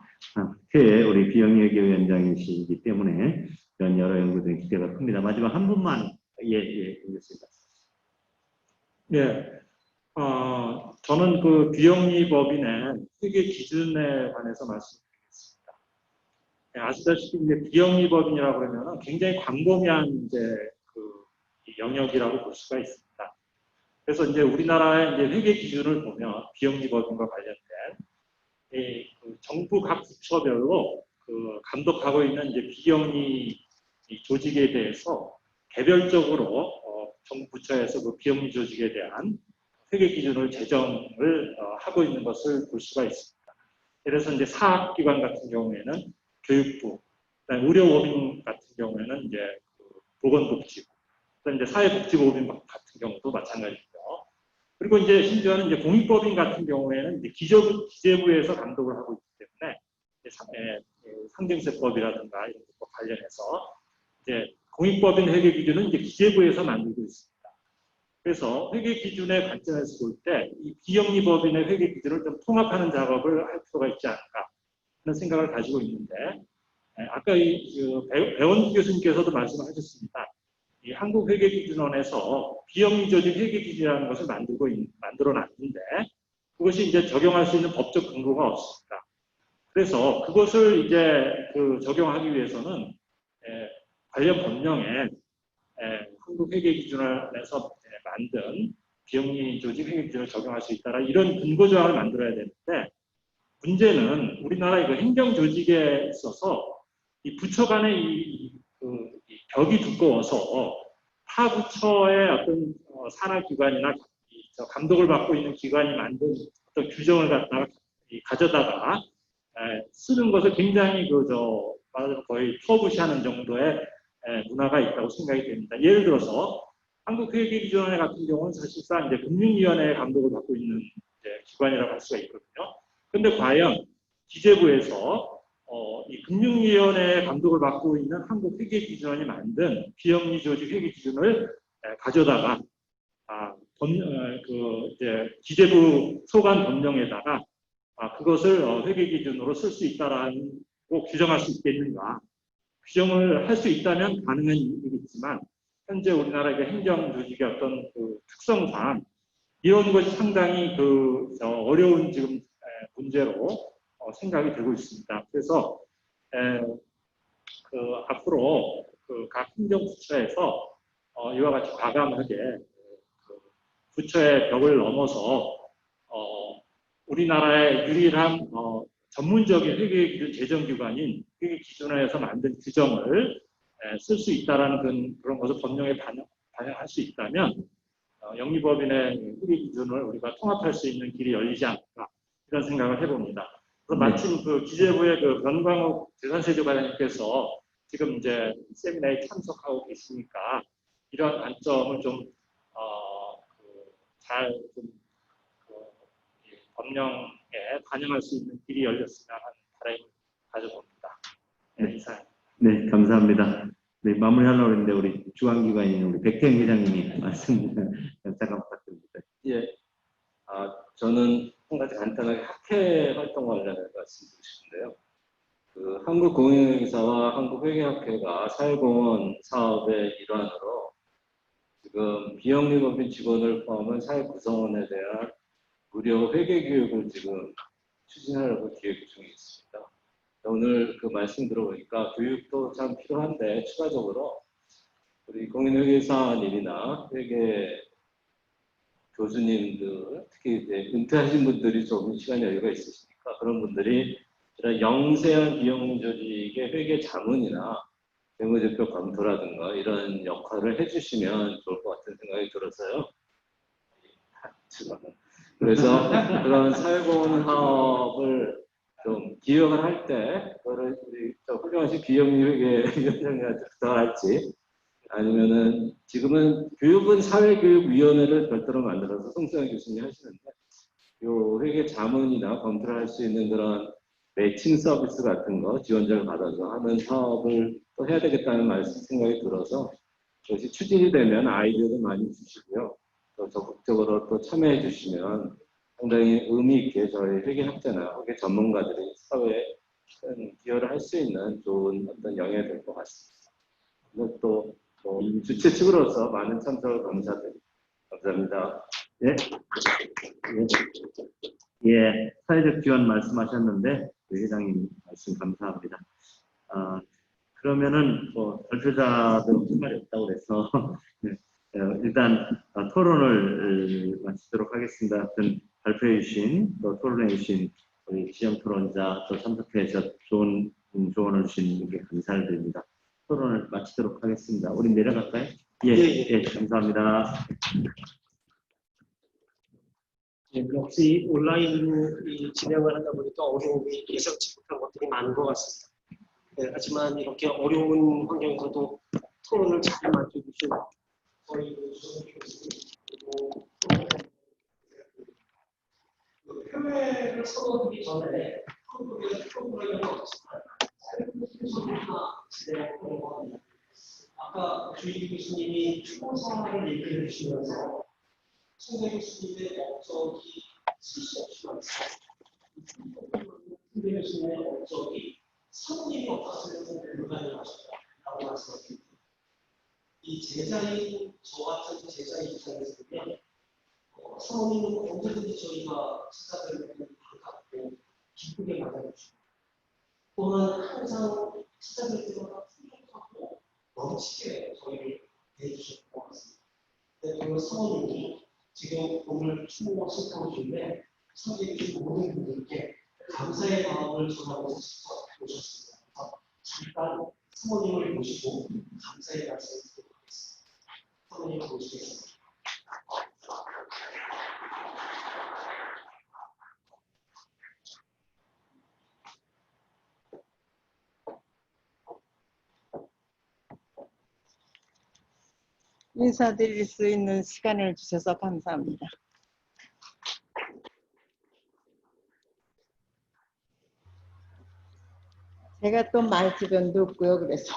특히 우리 비영리회계 위원장이시기 때문에 이런 여러 연구들이 기대가 큽니다. 마지막 한 분만 알겠습니다. 네. 저는 그 비영리법인의 회계 기준에 관해서 말씀드리겠습니다. 네, 아시다시피 이제 비영리법인이라고 그러면 굉장히 광범위한 이제 이 영역이라고 볼 수가 있습니다. 그래서 이제 우리나라의 이제 회계 기준을 보면 비영리법인과 관련된 그 정부 각 부처별로 그 감독하고 있는 이제 비영리 조직에 대해서 개별적으로 정부 부처에서 그 비영리 조직에 대한 회계 기준을 제정을 하고 있는 것을 볼 수가 있습니다. 그래서 이제 사학기관 같은 경우에는 교육부, 그다음에 의료법인 같은 경우에는 이제 보건복지부, 또 이제 사회복지법인 같은 경우도 마찬가지고요. 그리고 이제 심지어는 이제 공익법인 같은 경우에는 이제 기재부에서 감독을 하고 있기 때문에 상증세법이라든가 이런 것과 관련해서 이제 공익법인 회계 기준은 이제 기재부에서 만들고 있습니다. 그래서 회계 기준의 관점에서 볼 때 이 비영리법인의 회계 기준을 좀 통합하는 작업을 할 필요가 있지 않을까 하는 생각을 가지고 있는데, 아까 배원 교수님께서도 말씀하셨습니다. 이 한국회계기준원에서 비영리조직 회계기준이라는 것을 만들어놨는데 그것이 이제 적용할 수 있는 법적 근거가 없습니다. 그래서 그것을 이제 적용하기 위해서는 관련 법령에 한국회계기준원에서 만든 비영리조직 회계기준을 적용할 수 있다라 이런 근거 조항을 만들어야 되는데, 문제는 우리나라의 그 행정조직에 있어서 이 부처 간의 이 벽이 두꺼워서 타 부처의 어떤 산하기관이나 감독을 받고 있는 기관이 만든 어떤 규정을 가져다가 쓰는 것을 굉장히 거의 터부시하는 정도의 문화가 있다고 생각이 됩니다. 예를 들어서 한국회계기준원회 같은 경우는 사실상 이제 금융위원회의 감독을 받고 있는 기관이라고 할 수가 있거든요. 그런데 과연 기재부에서 이 금융위원회의 감독을 받고 있는 한국회계기준원이 만든 비영리조직 회계기준을 가져다가 이제 기재부 소관 법령에다가 그것을 회계기준으로 쓸 수 있다라고 규정할 수 있겠는가? 규정을 할 수 있다면 가능한 일이겠지만 현재 우리나라의 행정조직의 어떤 특성상 이런 것이 상당히 어려운 지금 문제로 생각이 되고 있습니다. 그래서 앞으로 각 행정부처에서 이와 같이 과감하게 부처의 벽을 넘어서 우리나라의 유일한 전문적인 회계기준 제정기관인 회계기준원에서 만든 규정을 쓸 수 있다라는 그런 것을 법령에 반영할 수 있다면 영리법인의 회계기준을 우리가 통합할 수 있는 길이 열리지 않을까 이런 생각을 해봅니다. 마침 기재부의 변광욱 재산세조과장님께서 지금 이제 세미나에 참석하고 계시니까 이러한 관점을 좀 잘 법령에 반영할 수 있는 길이 열렸으면 하는 바람을 가져봅니다. 네, 이상. 네, 감사합니다. 네, 마무리하려고 했는데 우리 주관기관인 우리 백태영 회장님이 말씀 잠깐 부탁드립니다. 예, 저는 한 가지 간단하게 학회 활동 관련해서 말씀드리고 싶은데요. 한국공인회계사와 한국회계학회가 사회공헌 사업의 일환으로 지금 비영리법인 직원을 포함한 사회 구성원에 대한 무료 회계 교육을 지금 추진하려고 기획 중에 있습니다. 오늘 말씀 들어보니까 교육도 참 필요한데 추가적으로 우리 공인회계사님이나 회계 교수님들, 특히 이제 은퇴하신 분들이 조금 시간 여유가 있으시니까 그런 분들이 이런 영세한 비영리 조직의 회계 자문이나 재무제표 검토라든가 이런 역할을 해주시면 좋을 것 같은 생각이 들어서요. 그래서 그런 사회공헌 사업을 좀 기획을 할 때 그거를 우리 훌륭하신 비영리회 위원장님한테 부탁할지 아니면은 지금은 교육은 사회교육위원회를 별도로 만들어서 송수영 교수님이 하시는데 요 회계 자문이나 검토를 할 수 있는 그런 매칭 서비스 같은 거 지원자를 받아서 하는 사업을 또 해야 되겠다는 생각이 들어서 그것이 추진이 되면 아이디어도 많이 주시고요. 또 적극적으로 또 참여해 주시면 상당히 의미 있게 저희 회계학자나 회계 전문가들이 사회에 큰 기여를 할 수 있는 좋은 어떤 영향이 될 것 같습니다. 그리고 또 주최 측으로서 많은 참석을 감사드립니다. 감사합니다. 예. 예, 사회적 지원 말씀하셨는데 회장님 말씀 감사합니다. 그러면은 발표자들 할 말이 없다고 그래서 네, 일단 토론을 마치도록 하겠습니다. 하여튼 발표해 주신 또 토론해 주신 우리 지역 토론자 또 참석해서 좋은 조언을 주신 분께 감사를 드립니다. 토론을 마치도록 하겠습니다. 우리 내려갈까요? 예, 감사합니다. 역시 온라인으로 진행을 하다 보니까 어려움이 예상치 못한 것들이 많은 것 같습니다. 네, 하지만 이렇게 어려운 환경에서도 토론을 잘 만들어주신 저희 그리고 표면을 써놓기 전에 프로그램은 없지만 소리가 진행하는 것 같습니다. 아까 주희 교수님이 추모사를 얘기해 주시면서 송대 교수님의 업적이 실수 없이 많습니다. 송대 교수님의 업적이 사모님이 없었으면 불가능을 하셨다라고 말씀하셨습니다. 이 제자인 저 같은 제자의 입장에서는 사모님은 언제든지 저희가 찾아뵈면 반갑고 기쁘게 맞아주시고 또한 항상 찾아뵐 때마다 풍족하고 넘치게 저희를 대해주셨던 것 같습니다. 그리고 사모님이 지금 오늘 추모 신청하신데 참여해주신 모든 분들께 감사의 마음을 전하고 직접 오셨습니다. 그래서 잠깐 사모님을 모시고 감사의 말씀을 드리도록 하겠습니다. 사모님을 모시겠습니다. 인사드릴 수 있는 시간을 주셔서 감사합니다. 제가 또 말 주변도 없고요. 그래서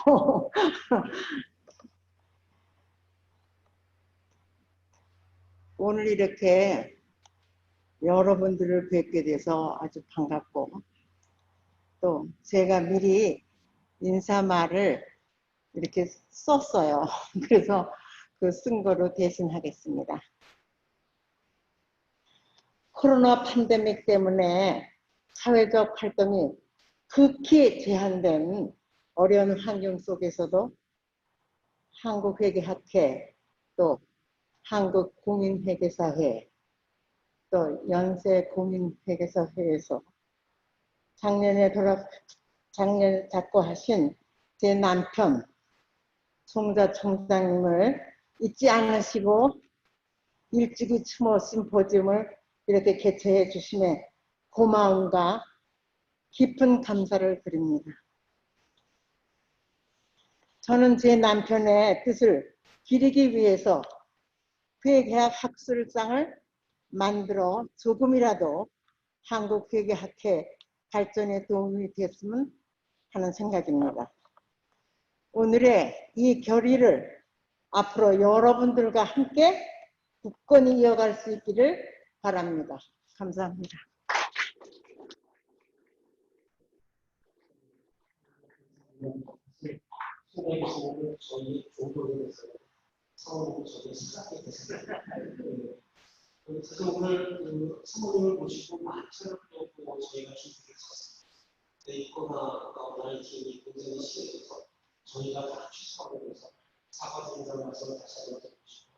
오늘 이렇게 여러분들을 뵙게 돼서 아주 반갑고 또 제가 미리 인사말을 이렇게 썼어요. 그래서 그 쓴 거로 대신하겠습니다. 코로나 팬데믹 때문에 사회적 활동이 극히 제한된 어려운 환경 속에서도 한국회계학회, 또 한국공인회계사회, 또 연세공인회계사회에서 작년에 작고하신 제 남편 송자 총장님을 잊지 않으시고 일찍이 추모 심포지움을 이렇게 개최해 주심에 고마움과 깊은 감사를 드립니다. 저는 제 남편의 뜻을 기리기 위해서 회계학 학술상을 만들어 조금이라도 한국회계학회 발전에 도움이 됐으면 하는 생각입니다. 오늘의 이 결의를 앞으로 여러분들과 함께 굳건히 이어갈 수 있기를 바랍니다. 감사합니다. 송대 교수님은 저희 조교에서 사모님을 저희 사랑하게 됐습니다. 그래서 오늘 사모님을 모시고 많은 또 저희가 준비를 했었습니다. 이 코로나19이 굉장히 심해져서 저희가 다 취소하면서 사과드린다는 말씀을 다시 한번 드리고 싶고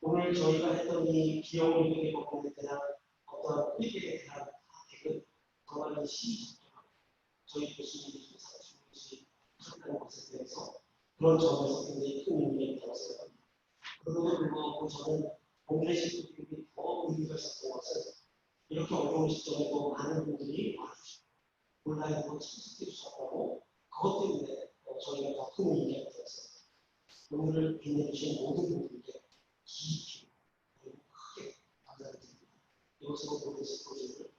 오늘 저희가 했던 이 비용 회계 법원에 대한 어떤 회계에 대한 계획은 정말 시의적이고 저희 교수님이 항상 주무시 한다는 것에 대해서 그런 점에서 굉장히 큰 의미가 있다고 생각합니다. 그럼에도 불구하고 저는 오늘의 시국이 더 의미가 있었던 것은 이렇게 어려운 시점에도 많은 분들이 와주시고 온라인으로 참석해 주셨다고 그것 때문에 저희가 더 큰 의미가 되었습니다. 오늘을 빛내주신 모든 분들께 깊이 그리고 크게 감사드립니다. 이것으로 모든 스포츠를